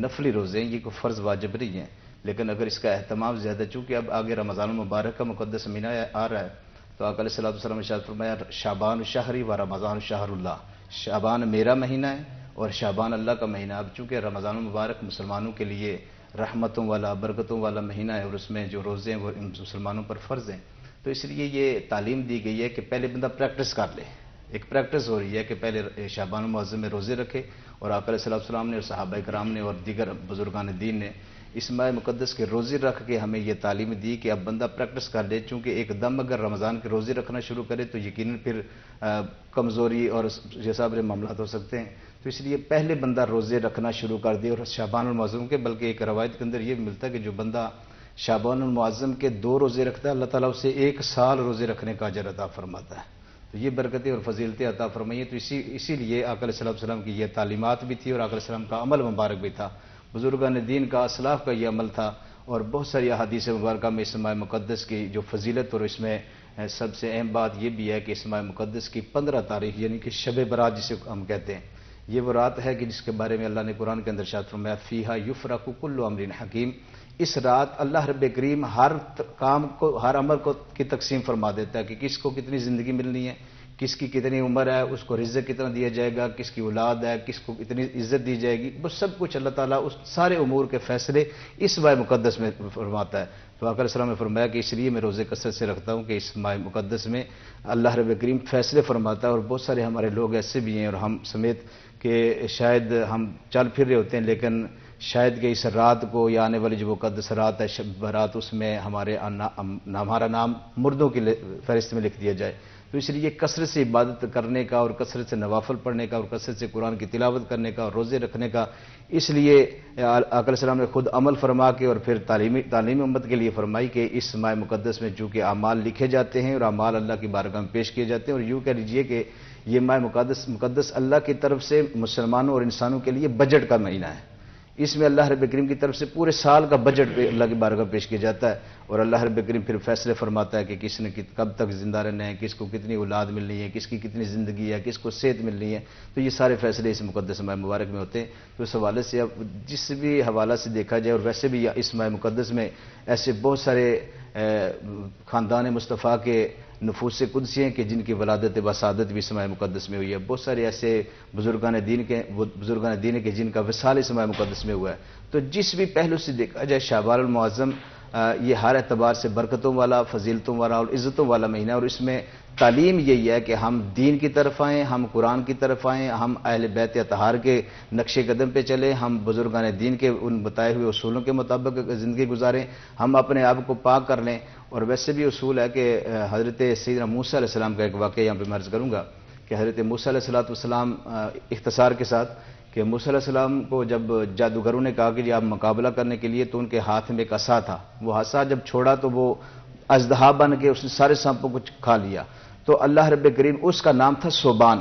نفلی روزے ہیں, یہ کوئی فرض واجب نہیں ہیں, لیکن اگر اس کا اہتمام زیادہ, چونکہ اب آگے رمضان المبارک کا مقدس مہینہ آ رہا ہے, تو آقا علیہ الصلوۃ والسلام نے ارشاد فرمایا شعبان شہری و رمضان شہر اللہ, شعبان میرا مہینہ ہے اور شعبان اللہ کا مہینہ. اب چونکہ رمضان المبارک مسلمانوں کے لیے رحمتوں والا برکتوں والا مہینہ ہے, اور اس میں جو روزے ہیں وہ مسلمانوں پر فرض ہیں, تو اس لیے یہ تعلیم دی گئی ہے کہ پہلے بندہ پریکٹس کر لے. ایک پریکٹس ہو رہی ہے کہ پہلے شعبان المعظم میں روزے رکھے, اور آقا علیہ الصلوۃ والسلام نے اور صحابہ کرام نے اور دیگر بزرگان دین نے اس ماہ مقدس کے روزے رکھ کے ہمیں یہ تعلیم دی کہ اب بندہ پریکٹس کر لے, چونکہ ایک دم اگر رمضان کے روزے رکھنا شروع کرے تو یقیناً پھر کمزوری اور جیسا بڑے معاملات ہو سکتے ہیں. تو اس لیے پہلے بندہ روزے رکھنا شروع کر دے, اور شعبان المعظم کے, بلکہ ایک روایت کے اندر یہ بھی ملتا ہے کہ جو بندہ شعبان المعظم کے 2 روزے رکھتا ہے اللہ تعالیٰ اسے 1 سال روزے رکھنے کا اجر عطا فرماتا ہے. تو یہ برکتیں اور فضیلتیں عطا فرمائی ہیں. تو اسی لیے آقا علیہ الصلوۃ والسلام کی یہ تعلیمات بھی تھی, اور آقا علیہ السلام کا عمل مبارک بھی تھا, بزرگان دین کا اسلاف کا یہ عمل تھا, اور بہت ساری احادیث مبارکہ میں اس ماہ مقدس کی جو فضیلت اور اس میں سب سے اہم بات یہ بھی ہے کہ اس ماہ مقدس کی 15 تاریخ یعنی کہ شب برات جسے ہم کہتے ہیں، یہ وہ رات ہے کہ جس کے بارے میں اللہ نے قرآن کے اندر ارشاد فرمایا فیہا یفرق کل امر حکیم، اس رات اللہ رب کریم ہر کام کو، ہر عمل کو کی تقسیم فرما دیتا ہے کہ کس کو کتنی زندگی ملنی ہے، کس کی کتنی عمر ہے، اس کو رزق کتنا دیا جائے گا، کس کی اولاد ہے، کس کو کتنی عزت دی جائے گی، وہ سب کچھ اللہ تعالیٰ اس سارے امور کے فیصلے اس ماہ مقدس میں فرماتا ہے۔ تو آقا علیہ السلام نے فرمایا کہ اس لیے میں روزے کثرت سے رکھتا ہوں کہ اس ماہ مقدس میں اللہ رب کریم فیصلے فرماتا ہے، اور بہت سارے ہمارے لوگ ایسے بھی ہیں اور ہم سمیت کہ شاید ہم چل پھر رہے ہوتے ہیں، لیکن شاید کہ اس رات کو یا آنے والی جو مقدس رات ہے شب برات، اس میں ہمارا نام مردوں کی فہرست میں لکھ دیا جائے۔ تو اس لیے کثرت سے عبادت کرنے کا اور کثرت سے نوافل پڑھنے کا اور کثرت سے قرآن کی تلاوت کرنے کا اور روزے رکھنے کا، اس لیے آقا علیہ السلام نے خود عمل فرما کے اور پھر تعلیم امت کے لیے فرمائی کہ اس ماہ مقدس میں چونکہ اعمال لکھے جاتے ہیں اور اعمال اللہ کی بارگاہ میں پیش کیے جاتے ہیں، اور یوں کہہ لیجئے کہ یہ ماہ مقدس اللہ کی طرف سے مسلمانوں اور انسانوں کے لیے بجٹ کا مہینہ ہے۔ اس میں اللہ رب کریم کی طرف سے پورے سال کا بجٹ اللہ کی بارگاہ پیش کیا جاتا ہے، اور اللہ رب کریم پھر فیصلے فرماتا ہے کہ کس نے کب تک زندہ رہنا ہے، کس کو کتنی اولاد ملنی ہے، کس کی کتنی زندگی ہے، کس کو صحت ملنی ہے۔ تو یہ سارے فیصلے اس مقدس ماہ مبارک میں ہوتے ہیں۔ تو اس حوالے سے اب جس بھی حوالہ سے دیکھا جائے، اور ویسے بھی اس ماہ مقدس میں ایسے بہت سارے خاندان مصطفیٰ کے نفوس قدسی ہیں کہ جن کی ولادت بسعادت بھی اس ماہ مقدس میں ہوئی ہے، بہت سارے ایسے بزرگان دین کے جن کا وصال اس ماہ مقدس میں ہوا ہے۔ تو جس بھی پہلو سے دیکھا جائے شعبان المعظم یہ ہر اعتبار سے برکتوں والا، فضیلتوں والا اور عزتوں والا مہینہ، اور اس میں تعلیم یہی ہے کہ ہم دین کی طرف آئیں، ہم قرآن کی طرف آئیں، ہم اہل بیت اطہار کے نقش قدم پہ چلیں، ہم بزرگان دین کے ان بتائے ہوئے اصولوں کے مطابق زندگی گزاریں، ہم اپنے آپ کو پاک کر لیں۔ اور ویسے بھی اصول ہے کہ حضرت سیدنا موسیٰ علیہ السلام کا ایک واقعہ یہاں پہ میں عرض کروں گا کہ حضرت موسیٰ علیہ السلام اختصار کے ساتھ کہ موسیٰ علیہ السلام کو جب جادوگروں نے کہا کہ جی آپ مقابلہ کرنے کے لیے، تو ان کے ہاتھ میں ایک عصا تھا، وہ عصا جب چھوڑا تو وہ اژدہا بن کے اس نے سارے سانپوں کو کھا لیا۔ تو اللہ رب کریم، اس کا نام تھا ثعبان،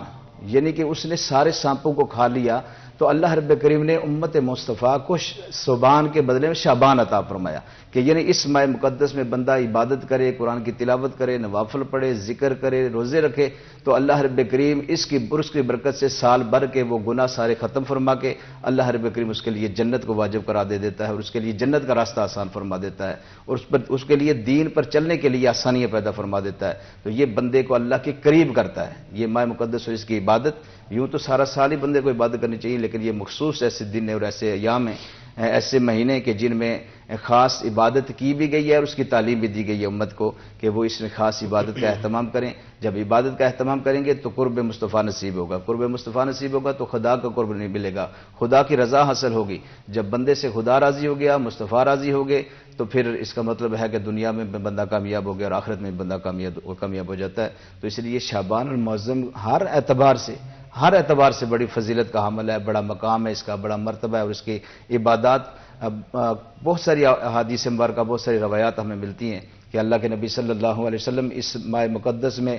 یعنی کہ اس نے سارے سانپوں کو کھا لیا۔ تو اللہ رب کریم نے امت مصطفیٰ کو ثعبان کے بدلے میں شعبان عطا فرمایا کہ یعنی اس ماہ مقدس میں بندہ عبادت کرے، قرآن کی تلاوت کرے، نوافل پڑھے، ذکر کرے، روزے رکھے، تو اللہ رب کریم اس کی برکت سے سال بھر کے وہ گناہ سارے ختم فرما کے اللہ رب کریم اس کے لیے جنت کو واجب کرا دے دیتا ہے، اور اس کے لیے جنت کا راستہ آسان فرما دیتا ہے، اور اس کے لیے دین پر چلنے کے لیے آسانیاں پیدا فرما دیتا ہے۔ تو یہ بندے کو اللہ کے قریب کرتا ہے یہ ماہ مقدس اور اس کی عبادت۔ یوں تو سارا سال ہی بندے کو عبادت کرنی چاہیے، لیکن یہ مخصوص ایسے دن اور ایسے ایام ہیں، ایسے مہینے کہ جن میں خاص عبادت کی بھی گئی ہے اور اس کی تعلیم بھی دی گئی ہے امت کو کہ وہ اس میں خاص عبادت کا اہتمام کریں۔ جب عبادت کا اہتمام کریں گے تو قرب مصطفیٰ نصیب ہوگا، قرب مصطفیٰ نصیب ہوگا تو خدا کا قرب نہیں ملے گا، خدا کی رضا حاصل ہوگی۔ جب بندے سے خدا راضی ہو گیا، مصطفیٰ راضی ہو گئے، تو پھر اس کا مطلب ہے کہ دنیا میں بندہ کامیاب ہو گیا اور آخرت میں بندہ کامیاب ہو جاتا ہے۔ تو اس لیے شعبان المعظم ہر اعتبار سے بڑی فضیلت کا حامل ہے، بڑا مقام ہے اس کا، بڑا مرتبہ ہے، اور اس کی عبادات بہت ساری احادیث مبارکہ، بہت ساری روایات ہمیں ملتی ہیں کہ اللہ کے نبی صلی اللہ علیہ وسلم اس ماہ مقدس میں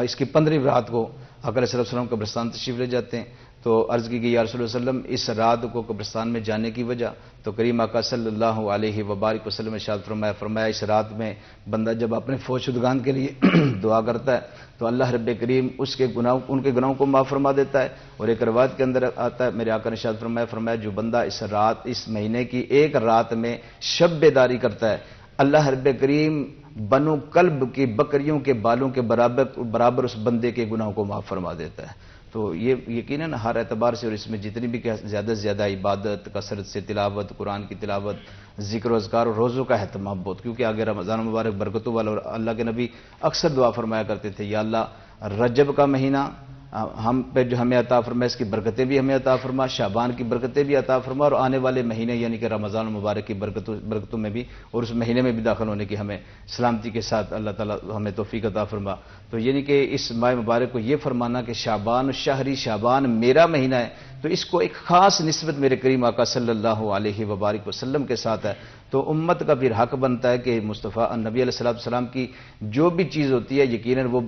اس کی 15ویں رات کو آقا علیہ السلام قبرستان تشریف لے جاتے ہیں۔ تو عرض کی گئی یا رسول اللہ صلی اللہ علیہ وسلم اس رات کو قبرستان میں جانے کی وجہ، تو کریم آقا صلی اللہ علیہ وبارک وسلم ارشاد فرمایا اس رات میں بندہ جب اپنے فوت شدگان کے لیے دعا کرتا ہے تو اللہ رب کریم ان کے گناہوں کو معاف فرما دیتا ہے۔ اور ایک روایت کے اندر آتا ہے میرے آقا نے ارشاد فرمایا جو بندہ اس مہینے کی ایک رات میں شب بیداری کرتا ہے، اللہ رب کریم بنو کلب کی بکریوں کے بالوں کے برابر اس بندے کے گناہوں کو معاف فرما دیتا ہے۔ تو یہ یقیناً ہر اعتبار سے، اور اس میں جتنی بھی زیادہ سے زیادہ عبادت، کثرت سے تلاوت، قرآن کی تلاوت، ذکر و اذکار اور روزوں کا اہتمام بہت، کیونکہ آگے رمضان مبارک برکتوں والا، اور اللہ کے نبی اکثر دعا فرمایا کرتے تھے یا اللہ رجب کا مہینہ ہم پہ جو ہمیں عطا فرما، اس کی برکتیں بھی ہمیں عطا فرما، شعبان کی برکتیں بھی عطا فرما، اور آنے والے مہینے یعنی کہ رمضان المبارک کی برکتوں میں بھی اور اس مہینے میں بھی داخل ہونے کی ہمیں سلامتی کے ساتھ اللہ تعالیٰ ہمیں توفیق عطا فرما۔ تو یعنی کہ اس ماہ مبارک کو یہ فرمانا کہ شعبان شہری، شعبان میرا مہینہ ہے، تو اس کو ایک خاص نسبت میرے کریم آقا صلی اللہ علیہ وبارک وسلم کے ساتھ ہے۔ تو امت کا پھر حق بنتا ہے کہ مصطفیٰ نبی علیہ السلام کی جو بھی چیز ہوتی ہے یقیناً وہ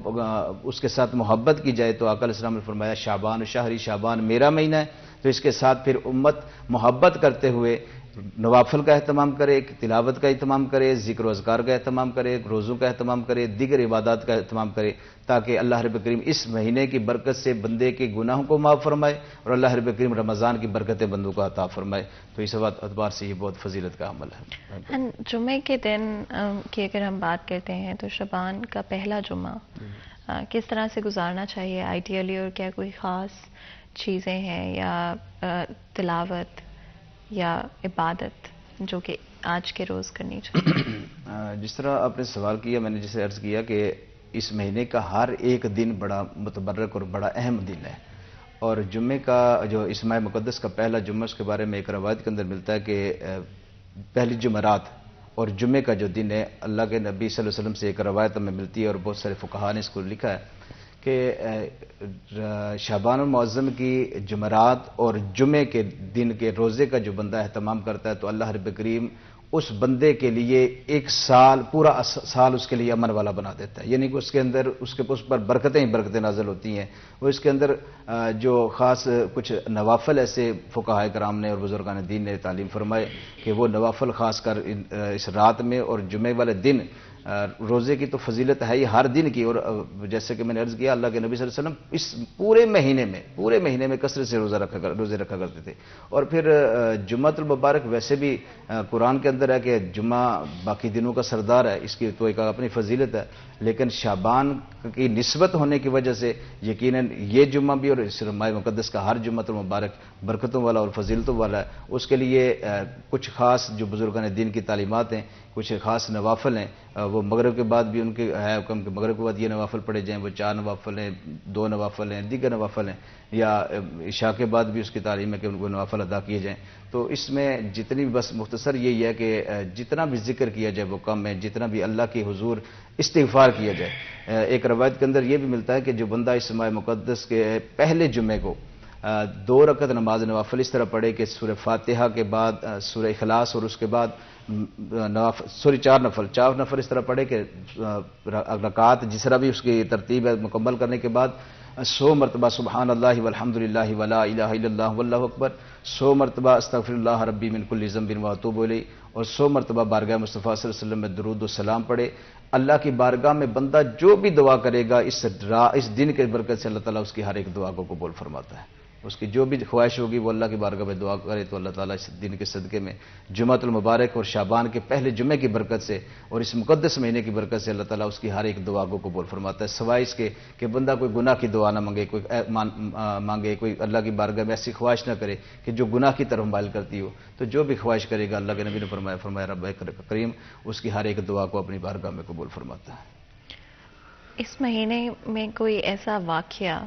اس کے ساتھ محبت کی جائے۔ تو آقا علیہ السلام نے فرمایا شعبان شہری، شعبان میرا مہینہ ہے، تو اس کے ساتھ پھر امت محبت کرتے ہوئے نوافل کا اہتمام کرے، تلاوت کا اہتمام کرے، ذکر و اذکار کا اہتمام کرے، روزوں کا اہتمام کرے، دیگر عبادات کا اہتمام کرے، تاکہ اللہ رب کریم اس مہینے کی برکت سے بندے کے گناہوں کو معاف فرمائے اور اللہ رب کریم رمضان کی برکتیں بندوں کو عطا فرمائے. تو اس اعتبار سے یہ بہت فضیلت کا عمل ہے. جمعے کے دن کی اگر ہم بات کرتے ہیں تو شعبان کا پہلا جمعہ کس طرح سے گزارنا چاہیے آئیڈیلی، اور کیا کوئی خاص چیزیں ہیں یا تلاوت یا عبادت جو کہ آج کے روز کرنی چاہیے؟ جس طرح آپ نے سوال کیا، میں نے جسے عرض کیا کہ اس مہینے کا ہر ایک دن بڑا متبرک اور بڑا اہم دن ہے، اور جمعے کا جو اس ماہ مقدس کا پہلا جمعہ، اس کے بارے میں ایک روایت کے اندر ملتا ہے کہ پہلی جمعرات اور جمعے کا جو دن ہے، اللہ کے نبی صلی اللہ علیہ وسلم سے ایک روایت ہمیں ملتی ہے اور بہت سارے فقہاء نے اس کو لکھا ہے کہ شعبان المعظم کی جمعرات اور جمعے کے دن کے روزے کا جو بندہ اہتمام کرتا ہے تو اللہ رب کریم اس بندے کے لیے ایک سال، پورا سال اس کے لیے امن والا بنا دیتا ہے. یعنی کہ اس کے اندر اس پر برکتیں ہی برکتیں نازل ہوتی ہیں. وہ اس کے اندر جو خاص کچھ نوافل ایسے فقہاء کرام نے اور بزرگان دین نے تعلیم فرمائے کہ وہ نوافل خاص کر اس رات میں اور جمعے والے دن، روزے کی تو فضیلت ہے ہی ہر دن کی، اور جیسے کہ میں نے عرض کیا اللہ کے نبی صلی اللہ علیہ وسلم اس پورے مہینے میں کثرت سے روزے رکھا کرتے تھے. اور پھر جمعۃ المبارک ویسے بھی قرآن کے اندر ہے کہ جمعہ باقی دنوں کا سردار ہے، اس کی تو ایک اپنی فضیلت ہے، لیکن شعبان کی نسبت ہونے کی وجہ سے یقیناً یہ جمعہ بھی اور اس ماہ مقدس کا ہر جمعۃ المبارک برکتوں والا اور فضیلتوں والا ہے. اس کے لیے کچھ خاص جو بزرگان دین کی تعلیمات ہیں، کچھ خاص نوافل ہیں، وہ مغرب کے بعد بھی ان کے ہے حکم کہ مغرب کے بعد یہ نوافل پڑھے جائیں، وہ 4 نوافل ہیں، 2 نوافل ہیں، دیگر نوافل ہیں، یا عشاء کے بعد بھی اس کی تعلیم ہے کہ ان کو نوافل ادا کیے جائیں. تو اس میں جتنی بس مختصر یہی ہے کہ جتنا بھی ذکر کیا جائے وہ کم ہے، جتنا بھی اللہ کے حضور استغفار کیا جائے. ایک روایت کے اندر یہ بھی ملتا ہے کہ جو بندہ اس ماہ مقدس کے پہلے جمعے کو 2 رکعت نماز نوافل اس طرح پڑھے کہ سورہ فاتحہ کے بعد سورہ اخلاص اور اس کے بعد 4 نفل اس طرح پڑھے کہ رکعات جس طرح بھی اس کی ترتیب ہے مکمل کرنے کے بعد 100 مرتبہ سبحان اللہ والحمد للہ ولا الہ الا اللہ واللہ اکبر، 100 مرتبہ استغفر اللہ ربی من کل ذنب واتوب الیہ، اور 100 مرتبہ بارگاہ مصطفیٰ صلی اللہ علیہ وسلم میں درود و سلام پڑھے. اللہ کی بارگاہ میں بندہ جو بھی دعا کرے گا اس دن کے برکت سے اللہ تعالیٰ اس کی ہر ایک دعا کو قبول فرماتا ہے. اس کی جو بھی خواہش ہوگی وہ اللہ کی بارگاہ میں دعا کرے تو اللہ تعالیٰ اس دن کے صدقے میں جمعۃ المبارک اور شعبان کے پہلے جمعے کی برکت سے اور اس مقدس مہینے کی برکت سے اللہ تعالیٰ اس کی ہر ایک دعا کو قبول فرماتا ہے، سوائے اس کے کہ بندہ کوئی گناہ کی دعا نہ مانگے، کوئی اللہ کی بارگاہ میں ایسی خواہش نہ کرے کہ جو گناہ کی طرف مائل کرتی ہو. تو جو بھی خواہش کرے گا اللہ کے نبی نے فرمایا رب کریم اس کی ہر ایک دعا کو اپنی بارگاہ میں قبول فرماتا ہے. اس مہینے میں کوئی ایسا واقعہ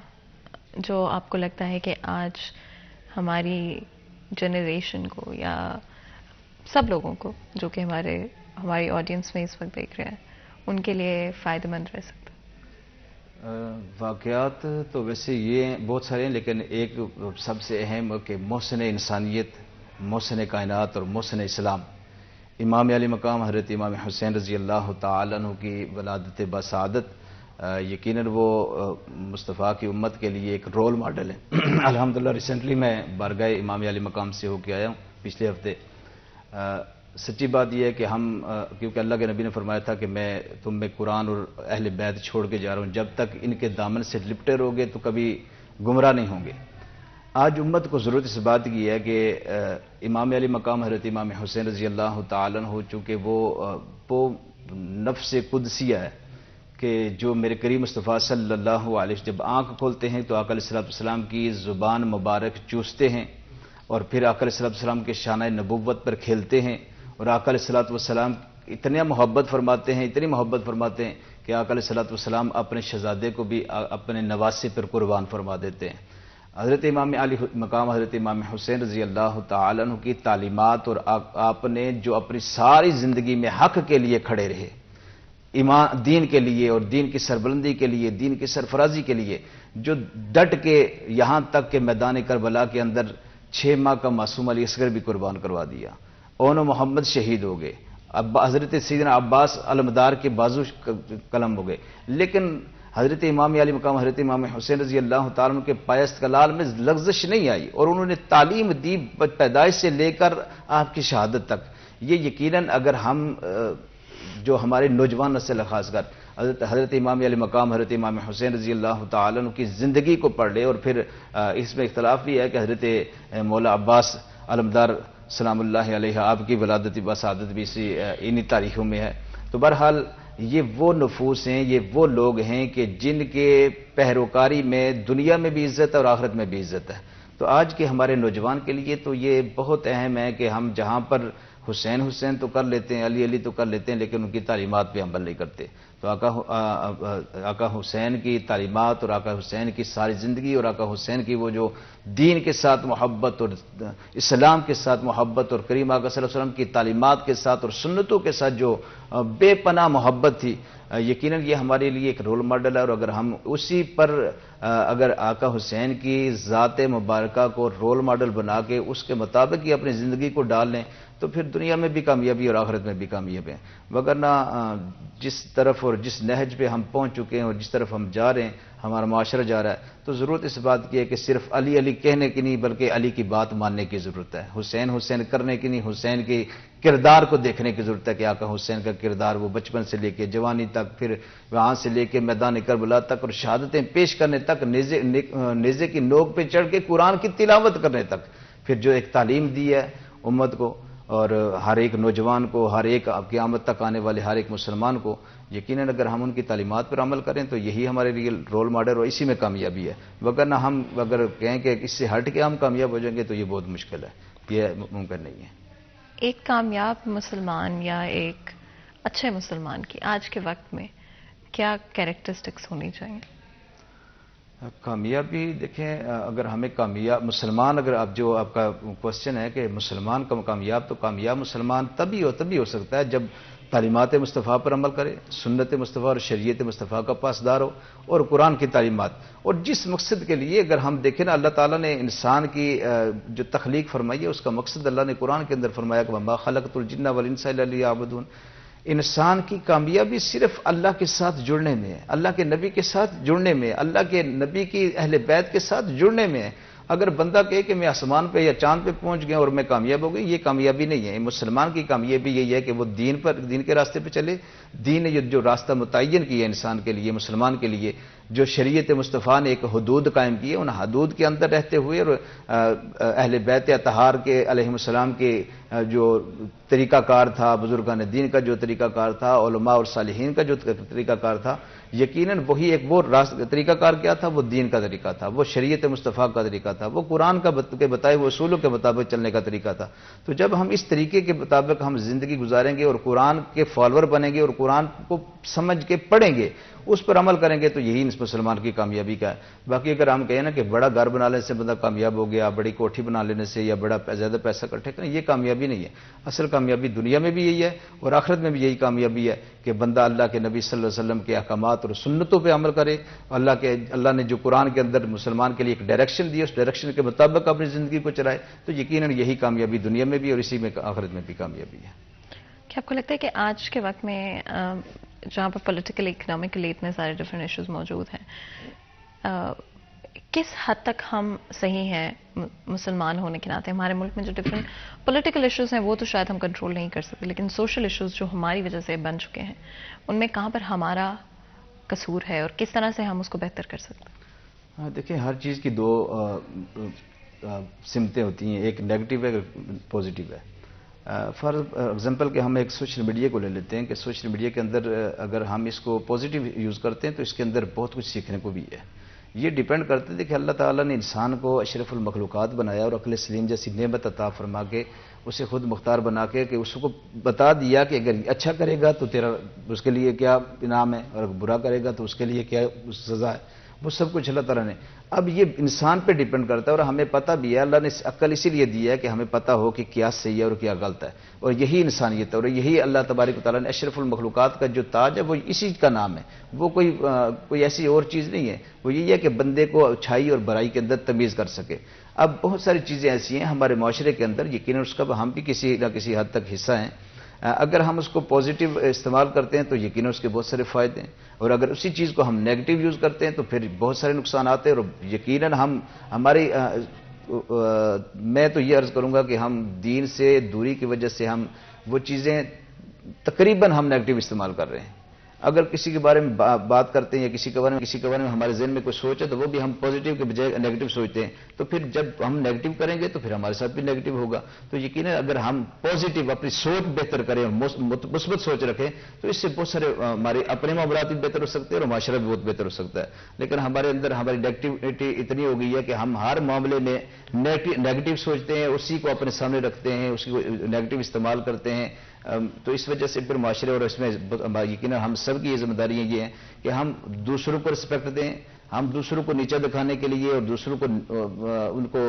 جو آپ کو لگتا ہے کہ آج ہماری جنریشن کو یا سب لوگوں کو جو کہ ہماری آڈینس میں اس وقت دیکھ رہے ہیں ان کے لیے فائدہ مند رہ سکتا ہے؟ واقعات تو ویسے یہ بہت سارے ہیں، لیکن ایک سب سے اہم کہ محسن انسانیت، محسن کائنات اور محسن اسلام امام علی مقام حضرت امام حسین رضی اللہ تعالیٰ عنہ کی ولادت بسعادت یقیناً وہ مصطفیٰ کی امت کے لیے ایک رول ماڈل ہے. الحمدللہ ریسنٹلی میں بارگاہ امام علی مقام سے ہو کے آیا ہوں پچھلے ہفتے. سچی بات یہ ہے کہ ہم کیونکہ اللہ کے نبی نے فرمایا تھا کہ میں تم میں قرآن اور اہل بیت چھوڑ کے جا رہا ہوں، جب تک ان کے دامن سے لپٹے رہو گے تو کبھی گمراہ نہیں ہوں گے. آج امت کو ضرورت اس بات کی ہے کہ امام علی مقام حضرت امام حسین رضی اللہ تعالیٰ عنہ چونکہ وہ نفس قدسیہ ہے کہ جو میرے کریم مصطفیٰ صلی اللہ علیہ وسلم جب آنکھ کھولتے ہیں تو آقا علیہ السلام کی زبان مبارک چوستے ہیں اور پھر آقا علیہ السلام کے شانہ نبوت پر کھیلتے ہیں، اور آقا علیہ السلام اتنی محبت فرماتے ہیں کہ آقا علیہ السلام اپنے شہزادے کو بھی اپنے نواسے پر قربان فرما دیتے ہیں. حضرت امام علی مقام حضرت امام حسین رضی اللہ تعالیٰ عنہ کی تعلیمات اور آپ نے جو اپنی ساری زندگی میں حق کے لیے کھڑے رہے، ایمان دین کے لیے اور دین کی سربلندی کے لیے، دین کی سرفرازی کے لیے جو ڈٹ کے یہاں تک کہ میدان کربلا کے اندر 6 ماہ کا معصوم علی اصغر بھی قربان کروا دیا، اون و محمد شہید ہو گئے، حضرت سیدنا عباس علمدار کے بازو قلم ہو گئے، لیکن حضرت امام علی مقام حضرت امام حسین رضی اللہ تعالیٰ عنہ کے پایست کلال میں لغزش نہیں آئی، اور انہوں نے تعلیم دی پیدائش سے لے کر آپ کی شہادت تک۔ یہ یقیناً اگر ہم جو ہمارے نوجوان نسل خاص کر حضرت امام علی مقام حضرت امام حسین رضی اللہ تعالیٰ عنہ کی زندگی کو پڑھ لے، اور پھر اس میں اختلاف بھی ہے کہ حضرت مولا عباس علمدار سلام اللہ علیہ آپ کی ولادت بسعادت بھی انہی تاریخوں میں ہے۔ تو بہرحال یہ وہ نفوس ہیں، یہ وہ لوگ ہیں کہ جن کے پیروکاری میں دنیا میں بھی عزت ہے اور آخرت میں بھی عزت ہے۔ تو آج کے ہمارے نوجوان کے لیے تو یہ بہت اہم ہے کہ ہم جہاں پر حسین حسین تو کر لیتے ہیں، علی علی تو کر لیتے ہیں، لیکن ان کی تعلیمات پہ عمل نہیں کرتے۔ تو آقا حسین کی تعلیمات اور آقا حسین کی ساری زندگی اور آقا حسین کی وہ جو دین کے ساتھ محبت اور اسلام کے ساتھ محبت اور کریم آقا صلی اللہ علیہ وسلم کی تعلیمات کے ساتھ اور سنتوں کے ساتھ جو بے پناہ محبت تھی، یقیناً یہ ہمارے لیے ایک رول ماڈل ہے۔ اور اگر ہم اسی پر اگر آقا حسین کی ذات مبارکہ کو رول ماڈل بنا کے اس کے مطابق ہی اپنی زندگی کو ڈال لیں تو پھر دنیا میں بھی کامیابی اور آخرت میں بھی کامیاب ہیں۔ وگرنہ جس طرف اور جس نہج پہ ہم پہنچ چکے ہیں اور جس طرف ہم جا رہے ہیں، ہمارا معاشرہ جا رہا ہے، تو ضرورت اس بات کی ہے کہ صرف علی علی کہنے کی نہیں بلکہ علی کی بات ماننے کی ضرورت ہے، حسین حسین کرنے کی نہیں، حسین کے کردار کو دیکھنے کی ضرورت ہے کہ آقا حسین کا کردار وہ بچپن سے لے کے جوانی تک، پھر وہاں سے لے کے میدان کربلا تک اور شہادتیں پیش کرنے تک، نیزے کی نوک پہ چڑھ کے قرآن کی تلاوت کرنے تک، پھر جو ایک تعلیم دی ہے امت کو اور ہر ایک نوجوان کو، ہر ایک قیامت تک آنے والے ہر ایک مسلمان کو، یقیناً اگر ہم ان کی تعلیمات پر عمل کریں تو یہی ہمارے لیے رول ماڈل اور اسی میں کامیابی ہے۔ وگرنہ ہم اگر کہیں کہ اس سے ہٹ کے ہم کامیاب ہو جائیں گے تو یہ بہت مشکل ہے، یہ ممکن نہیں ہے۔ ایک کامیاب مسلمان یا ایک اچھے مسلمان کی آج کے وقت میں کیا کیریکٹرسٹکس ہونی چاہیے؟ کامیابی دیکھیں، اگر ہمیں کامیاب مسلمان، اگر آپ جو آپ کا کوشچن ہے کہ مسلمان کا کامیاب، تو کامیاب مسلمان تبھی ہو سکتا ہے جب تعلیمات مصطفیٰ پر عمل کرے، سنت مصطفیٰ اور شریعت مصطفیٰ کا پاسدار ہو، اور قرآن کی تعلیمات، اور جس مقصد کے لیے اگر ہم دیکھیں نا، اللہ تعالیٰ نے انسان کی جو تخلیق فرمائی ہے اس کا مقصد اللہ نے قرآن کے اندر فرمایا کہ وَمَا خَلَقْتُ الْجِنَّ وَالْإِنسَ إِلَّا لِيَعْبُدُونِ۔ انسان کی کامیابی صرف اللہ کے ساتھ جڑنے میں ہے، اللہ کے نبی کے ساتھ جڑنے میں ہے، اللہ کے نبی کی اہل بیت کے ساتھ جڑنے میں ہے۔ اگر بندہ کہے کہ میں آسمان پہ یا چاند پہ پہنچ گیا اور میں کامیاب ہو گئی، یہ کامیابی نہیں ہے۔ مسلمان کی کامیابی یہی ہے کہ وہ دین کے راستے پہ چلے، دین نے جو راستہ متعین کیا ہے انسان کے لیے، مسلمان کے لیے، جو شریعت مصطفیٰ نے ایک حدود قائم کی ہے، ان حدود کے اندر رہتے ہوئے، اور اہل بیت اطہار کے علیہ السلام کے جو طریقہ کار تھا، بزرگان دین کا جو طریقہ کار تھا، علماء اور صالحین کا جو طریقہ کار تھا، یقیناً وہی ایک وہ طریقہ کار کیا تھا، وہ دین کا طریقہ تھا، وہ شریعت مصطفیٰ کا طریقہ تھا، وہ قرآن کے بتائے ہوئے اصولوں کے مطابق چلنے کا طریقہ تھا۔ تو جب ہم اس طریقے کے مطابق ہم زندگی گزاریں گے اور قرآن کے فالوور بنیں گے اور قرآن کو سمجھ کے پڑھیں گے، اس پر عمل کریں گے، تو یہی اس مسلمان کی کامیابی کا ہے۔ باقی اگر ہم کہیں نا کہ بڑا گھر بنا لینے سے بندہ کامیاب ہو گیا، بڑی کوٹھی بنا لینے سے یا بڑا زیادہ پیسہ اکٹھے کریں، یہ کامیابی نہیں ہے۔ اصل کامیابی دنیا میں بھی یہی ہے اور آخرت میں بھی یہی کامیابی ہے کہ بندہ اللہ کے نبی صلی اللہ علیہ وسلم کے احکامات اور سنتوں پہ عمل کرے، اللہ نے جو قرآن کے اندر مسلمان کے لیے ایک ڈائریکشن دی، اس ڈائریکشن کے مطابق اپنی زندگی کو چلائے، تو یقیناً یہی کامیابی دنیا میں بھی اور اسی میں آخرت میں بھی کامیابی ہے۔ کیا آپ کو لگتا ہے کہ آج کے وقت میں جہاں پر پولیٹیکل اکنامکلی اتنے سارے ڈفرینٹ ایشوز موجود ہیں، کس حد تک ہم صحیح ہیں مسلمان ہونے کے ناطے؟ ہمارے ملک میں جو ڈفرینٹ پولیٹیکل ایشوز ہیں وہ تو شاید ہم کنٹرول نہیں کر سکتے، لیکن سوشل ایشوز جو ہماری وجہ سے بن چکے ہیں، ان میں کہاں پر ہمارا قصور ہے اور کس طرح سے ہم اس کو بہتر کر سکتے ہیں؟ دیکھیں، ہر چیز کی دو سمتیں ہوتی ہیں، ایک نیگیٹو ہے ایک پازیٹیو ہے۔ فار ایگزامپل کہ ہم ایک سوشل میڈیا کو لے لیتے ہیں کہ سوشل میڈیا کے اندر اگر ہم اس کو پازیٹیو یوز کرتے ہیں تو اس کے اندر بہت کچھ سیکھنے کو بھی ہے۔ یہ ڈیپینڈ کرتے تھے کہ اللہ تعالیٰ نے انسان کو اشرف المخلوقات بنایا اور عقل سلیم جیسی نعمت عطا فرما کے اسے خود مختار بنا کے کہ اس کو بتا دیا کہ اگر اچھا کرے گا تو تیرا اس کے لیے کیا انعام ہے اور اگر برا کرے گا تو اس کے لیے کیا سزا ہے، وہ سب کچھ اللہ تعالیٰ نے۔ اب یہ انسان پہ ڈیپینڈ کرتا ہے اور ہمیں پتہ بھی ہے، اللہ نے عقل اسی لیے دی ہے کہ ہمیں پتہ ہو کہ کیا صحیح ہے اور کیا غلط ہے، اور یہی انسانیت ہے اور یہی اللہ تبارک و تعالیٰ نے اشرف المخلوقات کا جو تاج ہے وہ اسی کا نام ہے، وہ کوئی ایسی اور چیز نہیں ہے، وہ یہی ہے کہ بندے کو اچھائی اور برائی کے اندر تمیز کر سکے۔ اب بہت ساری چیزیں ایسی ہیں ہمارے معاشرے کے اندر، یقیناً اس کا ہم بھی کسی نہ کسی حد تک حصہ ہیں، اگر ہم اس کو پازیٹیو استعمال کرتے ہیں تو یقیناً اس کے بہت سارے فائدے ہیں، اور اگر اسی چیز کو ہم نیگیٹو یوز کرتے ہیں تو پھر بہت سارے نقصانات ہیں، اور یقیناً ہماری میں تو یہ عرض کروں گا کہ ہم دین سے دوری کی وجہ سے ہم وہ چیزیں تقریباً ہم نیگیٹو استعمال کر رہے ہیں۔ اگر کسی کے بارے میں بات کرتے ہیں یا کسی کے بارے میں ہمارے ذہن میں کوئی سوچ ہے تو وہ بھی ہم پازیٹیو کے بجائے نیگیٹو سوچتے ہیں، تو پھر جب ہم نیگیٹو کریں گے تو پھر ہمارے ساتھ بھی نیگیٹو ہوگا۔ تو یقیناً اگر ہم پازیٹیو اپنی سوچ بہتر کریں اور مثبت سوچ رکھیں تو اس سے بہت سارے ہمارے اپنے معاملات بھی بہتر ہو سکتے ہیں اور معاشرہ بھی بہت بہتر ہو سکتا ہے۔ لیکن ہمارے اندر ہماری نیگیٹیوٹی اتنی ہو گئی ہے کہ ہم ہر معاملے میں نیگیٹو سوچتے ہیں، اسی کو اپنے سامنے رکھتے ہیں، اسی کو نیگیٹو استعمال کرتے ہیں۔ تو اس وجہ سے پھر معاشرے اور اس میں یقیناً ہم سب کی یہ ذمہ داریاں یہ ہیں کہ ہم دوسروں کو رسپیکٹ دیں، ہم دوسروں کو نیچا دکھانے کے لیے اور دوسروں کو ان کو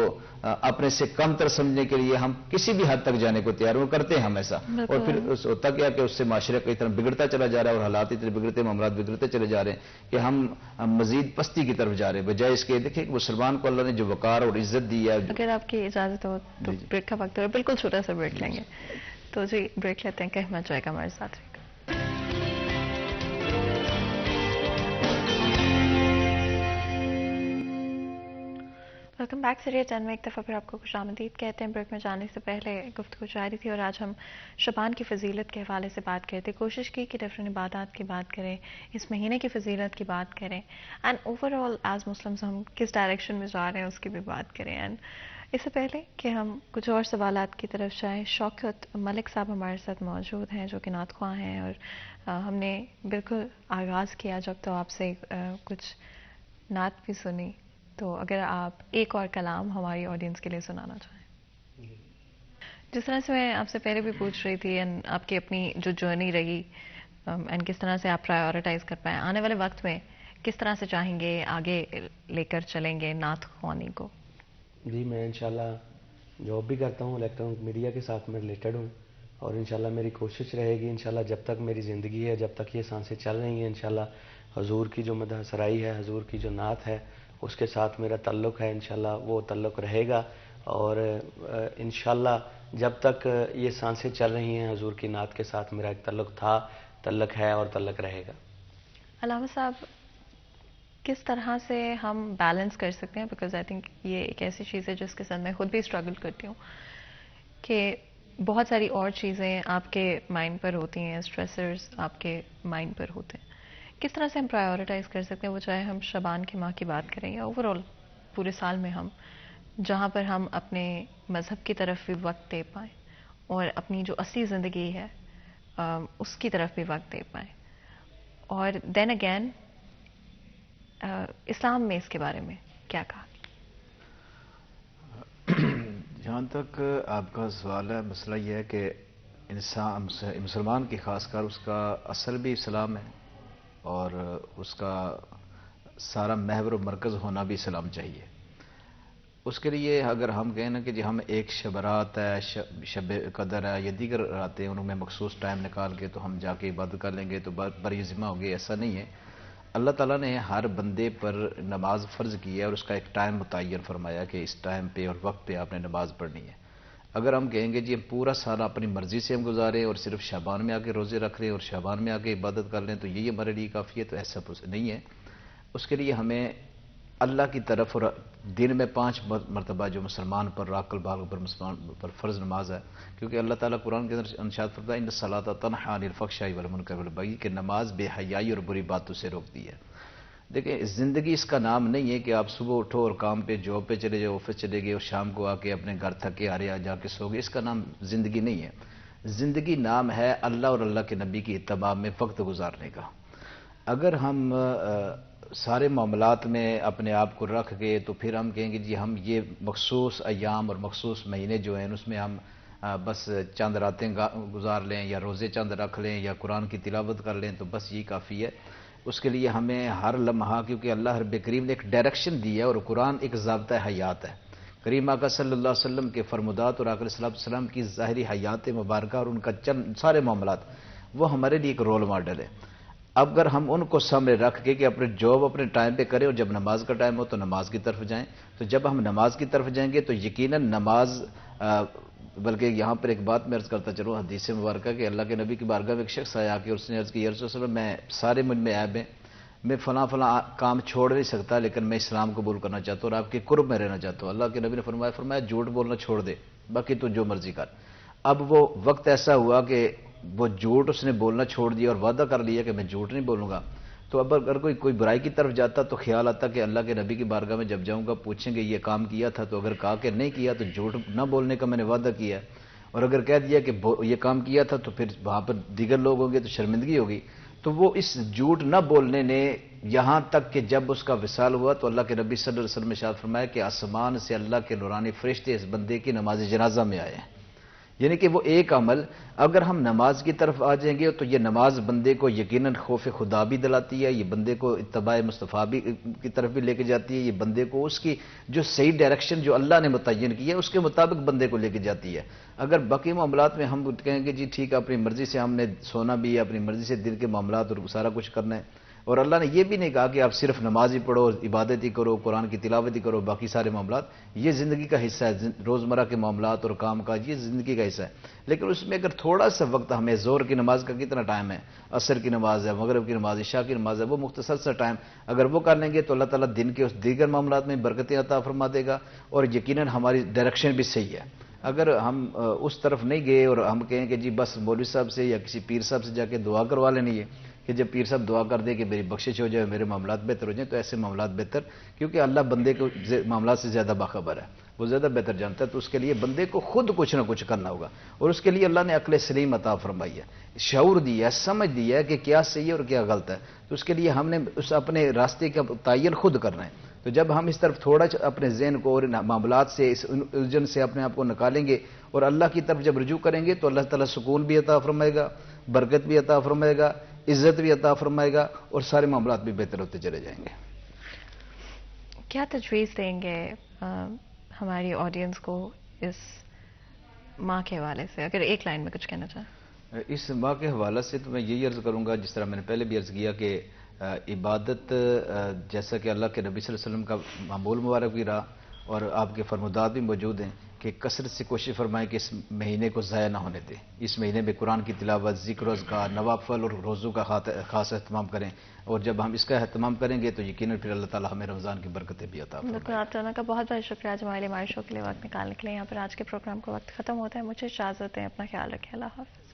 اپنے سے کم تر سمجھنے کے لیے ہم کسی بھی حد تک جانے کو تیار وہ کرتے ہیں ہم ایسا، اور پھر ہوتا کیا کہ اس سے معاشرے کا اتنا بگڑتا چلا جا رہا ہے اور حالات اتنے بگڑتے معاملات بگڑتے چلے جا رہے ہیں کہ ہم مزید پستی کی طرف جا رہے ہیں، بجائے اس کے دیکھیں کہ مسلمان کو اللہ نے جو وقار اور عزت دی ہے۔ اگر آپ کی اجازت ہو تو بریک کا وقت ہے، بالکل چھوٹا سا بریک لیں گے، تو جی بریک لیتے ہیں، کہنا چاہے گا ہمارے ساتھ رہے گا۔ ویلکم بیک سیریز 10 میں ایک دفعہ پھر آپ کو خوش آمدید کہتے ہیں۔ بریک میں جانے سے پہلے گفتگو جاری تھی اور آج ہم شبان کی فضیلت کے حوالے سے بات کرتے، کوشش کی کہ ڈفرینٹ عبادات کی بات کریں، اس مہینے کی فضیلت کی بات کریں، and over all as Muslims ہم کس ڈائریکشن میں جا رہے ہیں اس کی بھی بات کریں۔ اینڈ اس سے پہلے کہ ہم کچھ اور سوالات کی طرف جائیں، شوکت ملک صاحب ہمارے ساتھ موجود ہیں جو کہ نعت خواں ہیں، اور ہم نے بالکل آغاز کیا جب تو آپ سے کچھ نعت بھی سنی، تو اگر آپ ایک اور کلام ہماری آڈینس کے لیے سنانا چاہیں۔ جس طرح سے میں آپ سے پہلے بھی پوچھ رہی تھی، آپ کی اپنی جو جرنی رہی اینڈ کس طرح سے آپ پرائیورٹائز کر پائیں، آنے والے وقت میں کس طرح سے چاہیں گے آگے لے کر چلیں گے نعت خوانی کو؟ جی میں انشاءاللہ جاب بھی کرتا ہوں، الیکٹرانک میڈیا کے ساتھ میں ریلیٹڈ ہوں، اور انشاءاللہ میری کوشش رہے گی انشاءاللہ جب تک میری زندگی ہے، جب تک یہ سانسیں چل رہی ہیں، انشاءاللہ حضور کی جو مدح سرائی ہے، حضور کی جو نعت ہے اس کے ساتھ میرا تعلق ہے، انشاءاللہ وہ تعلق رہے گا، اور انشاءاللہ جب تک یہ سانسیں چل رہی ہیں حضور کی نعت کے ساتھ میرا ایک تعلق تھا، تعلق ہے اور تعلق رہے گا۔ علامہ صاحب کس طرح سے ہم بیلنس کر سکتے ہیں، بیکاز آئی تھنک یہ ایک ایسی چیز ہے جس کے ساتھ میں خود بھی اسٹرگل کرتی ہوں کہ بہت ساری اور چیزیں آپ کے مائنڈ پر ہوتی ہیں، اسٹریسرز آپ کے مائنڈ پر ہوتے ہیں، کس طرح سے ہم پرائیورٹائز کر سکتے ہیں، وہ چاہے ہم شبان کی ماہ کی بات کریں یا اوور آل پورے سال میں ہم جہاں پر ہم اپنے مذہب کی طرف بھی وقت دے پائیں اور اپنی جو اصلی زندگی ہے اس کی طرف بھی وقت دے پائیں، اور دین اگین اسلام میں اس کے بارے میں کیا کہا؟ جہاں تک آپ کا سوال ہے، مسئلہ یہ ہے کہ انسان مسلمان کی خاص کر اس کا اصل بھی اسلام ہے اور اس کا سارا محور و مرکز ہونا بھی اسلام چاہیے۔ اس کے لیے اگر ہم کہیں نا کہ جی ہم ایک شب رات ہے، شب قدر ہے یا دیگر راتیں ان میں مخصوص ٹائم نکال کے تو ہم جا کے عبادت کر لیں گے تو بڑی ذمہ ہوگی، ایسا نہیں ہے۔ اللہ تعالیٰ نے ہر بندے پر نماز فرض کی ہے اور اس کا ایک ٹائم متعین فرمایا کہ اس ٹائم پہ اور وقت پہ آپ نے نماز پڑھنی ہے۔ اگر ہم کہیں گے جی پورا سال اپنی مرضی سے ہم گزاریں اور صرف شعبان میں آ کے روزے رکھ لیں اور شعبان میں آ کے عبادت کر لیں تو یہ ہمارے لیے کافی ہے، تو ایسا نہیں ہے۔ اس کے لیے ہمیں اللہ کی طرف، اور دن میں 5 مرتبہ جو مسلمان پر راکل بالغ پر مسلمان پر فرض نماز ہے، کیونکہ اللہ تعالیٰ قرآن کے اندر ارشاد فرماتا ہے ان الصلاۃ تنہی عن الفحشاء والمنکر والبغی، کہ نماز بے حیائی اور بری باتوں سے روکتی ہے۔ دیکھیں زندگی اس کا نام نہیں ہے کہ آپ صبح اٹھو اور کام پہ جاب پہ چلے جاؤ، آفس چلے گئے اور شام کو آ کے اپنے گھر تھکے آ رہے جا کے سو گئے، اس کا نام زندگی نہیں ہے۔ زندگی نام ہے اللہ اور اللہ کے نبی کی اتباع میں وقت گزارنے کا۔ اگر ہم سارے معاملات میں اپنے آپ کو رکھ گئے تو پھر ہم کہیں گے جی ہم یہ مخصوص ایام اور مخصوص مہینے جو ہیں اس میں ہم بس چند راتیں گزار لیں یا روزے چند رکھ لیں یا قرآن کی تلاوت کر لیں تو بس یہ کافی ہے۔ اس کے لیے ہمیں ہر لمحہ، کیونکہ اللہ رب کریم نے ایک ڈائریکشن دی ہے اور قرآن ایک ضابطہ حیات ہے۔ کریم آقا صلی اللہ علیہ وسلم کے فرمودات اور آقا علیہ السلام کی ظاہری حیات مبارکہ اور ان کا چند سارے معاملات وہ ہمارے لیے ایک رول ماڈل ہے۔ اب اگر ہم ان کو سامنے رکھ کے کہ اپنے جاب اپنے ٹائم پہ کریں اور جب نماز کا ٹائم ہو تو نماز کی طرف جائیں، تو جب ہم نماز کی طرف جائیں گے تو یقیناً نماز بلکہ یہاں پر ایک بات میں عرض کرتا چلوں، حدیث مبارکہ کہ اللہ کے نبی کی بارگاہ میں ایک شخص آیا کہ اس نے عرض کی یا رسول اللہ میں سارے مجھ میں عیب ہیں، میں فلاں کام چھوڑ نہیں سکتا لیکن میں اسلام قبول کرنا چاہتا ہوں اور آپ کے قرب میں رہنا چاہتا ہوں۔ اللہ کے نبی نے فرمایا جھوٹ بولنا چھوڑ دے، باقی تو جو مرضی کر۔ اب وہ وقت ایسا ہوا کہ وہ جھوٹ اس نے بولنا چھوڑ دیا اور وعدہ کر لیا کہ میں جھوٹ نہیں بولوں گا۔ تو اب اگر کوئی برائی کی طرف جاتا تو خیال آتا کہ اللہ کے نبی کی بارگاہ میں جب جاؤں گا پوچھیں گے یہ کام کیا تھا، تو اگر کہا کہ نہیں کیا تو جھوٹ نہ بولنے کا میں نے وعدہ کیا، اور اگر کہہ دیا کہ یہ کام کیا تھا تو پھر وہاں پر دیگر لوگ ہوں گے تو شرمندگی ہوگی۔ تو وہ اس جھوٹ نہ بولنے نے یہاں تک کہ جب اس کا وصال ہوا تو اللہ کے نبی صلی اللہ علیہ وسلم نے ارشاد فرمایا کہ آسمان سے اللہ کے نورانی فرشتے اس بندے کی نماز جنازہ میں آئے ہیں، یعنی کہ وہ ایک عمل اگر ہم نماز کی طرف آ جائیں گے تو یہ نماز بندے کو یقیناً خوف خدا بھی دلاتی ہے، یہ بندے کو اتباع مصطفیٰ بھی کی طرف بھی لے کے جاتی ہے، یہ بندے کو اس کی جو صحیح ڈائریکشن جو اللہ نے متعین کی ہے اس کے مطابق بندے کو لے کے جاتی ہے۔ اگر باقی معاملات میں ہم کہیں گے جی ٹھیک ہے اپنی مرضی سے ہم نے سونا بھی ہے، اپنی مرضی سے دل کے معاملات اور سارا کچھ کرنا ہے، اور اللہ نے یہ بھی نہیں کہا کہ آپ صرف نماز ہی پڑھو، عبادت ہی کرو، قرآن کی تلاوت ہی کرو، باقی سارے معاملات یہ زندگی کا حصہ ہے، روزمرہ کے معاملات اور کام کاج یہ زندگی کا حصہ ہے، لیکن اس میں اگر تھوڑا سا وقت ہمیں ظہر کی نماز کا کتنا ٹائم ہے، عصر کی نماز ہے، مغرب کی نماز، عشاء کی نماز ہے، وہ مختصر سا ٹائم اگر وہ کر لیں گے تو اللہ تعالیٰ دن کے اس دیگر معاملات میں برکتیں عطا فرما دے گا، اور یقیناً ہماری ڈائریکشن بھی صحیح ہے۔ اگر ہم اس طرف نہیں گئے اور ہم کہیں کہ جی بس مولوی صاحب سے یا کسی پیر صاحب سے جا کے دعا کروا لینی ہے کہ جب پیر صاحب دعا کر دے کہ میری بخشش ہو جائے، میرے معاملات بہتر ہو جائیں، تو ایسے معاملات بہتر، کیونکہ اللہ بندے کو معاملات سے زیادہ باخبر ہے، وہ زیادہ بہتر جانتا ہے، تو اس کے لیے بندے کو خود کچھ نہ کچھ کرنا ہوگا، اور اس کے لیے اللہ نے عقل سلیم عطا فرمائی ہے، شعور دیا ہے، سمجھ دیا ہے کہ کیا صحیح ہے اور کیا غلط ہے، تو اس کے لیے ہم نے اس اپنے راستے کا تعین خود کرنا ہے۔ تو جب ہم اس طرف تھوڑا اپنے ذہن کو اور معاملات سے اس الجھن سے اپنے آپ کو نکالیں گے اور اللہ کی طرف جب رجوع کریں گے تو اللہ تعالیٰ سکون بھی عطا فرمائے گا، برکت بھی عطا فرمائے گا، عزت بھی عطا فرمائے گا، اور سارے معاملات بھی بہتر ہوتے چلے جائیں گے۔ کیا تجویز دیں گے ہماری آڈینس کو اس ماں کے حوالے سے، اگر ایک لائن میں کچھ کہنا چاہیں؟ اس ماں کے حوالے سے تو میں یہی عرض کروں گا جس طرح میں نے پہلے بھی عرض کیا کہ عبادت جیسا کہ اللہ کے نبی صلی اللہ علیہ وسلم کا معمول مبارک بھی رہا اور آپ کے فرمودات بھی موجود ہیں کہ کثرت سے کوشش فرمائیں کہ اس مہینے کو ضائع نہ ہونے دیں، اس مہینے میں قرآن کی تلاوت، ذکر و اذکار، نوافل اور روزوں کا خاص اہتمام کریں، اور جب ہم اس کا اہتمام کریں گے تو یقیناً پھر اللہ تعالیٰ ہمیں رمضان کی برکتیں بھی عطا فرمائے گا۔ بالکل، آپ دونوں کا بہت بہت شکریہ آج ہمارے لیے ہمارے شو کے لیے وقت نکالنے کے لیے۔ یہاں پر آج کے پروگرام کا وقت ختم ہوتا ہے، مجھے اجازت دیں، اپنا خیال رکھیں، اللہ حافظ۔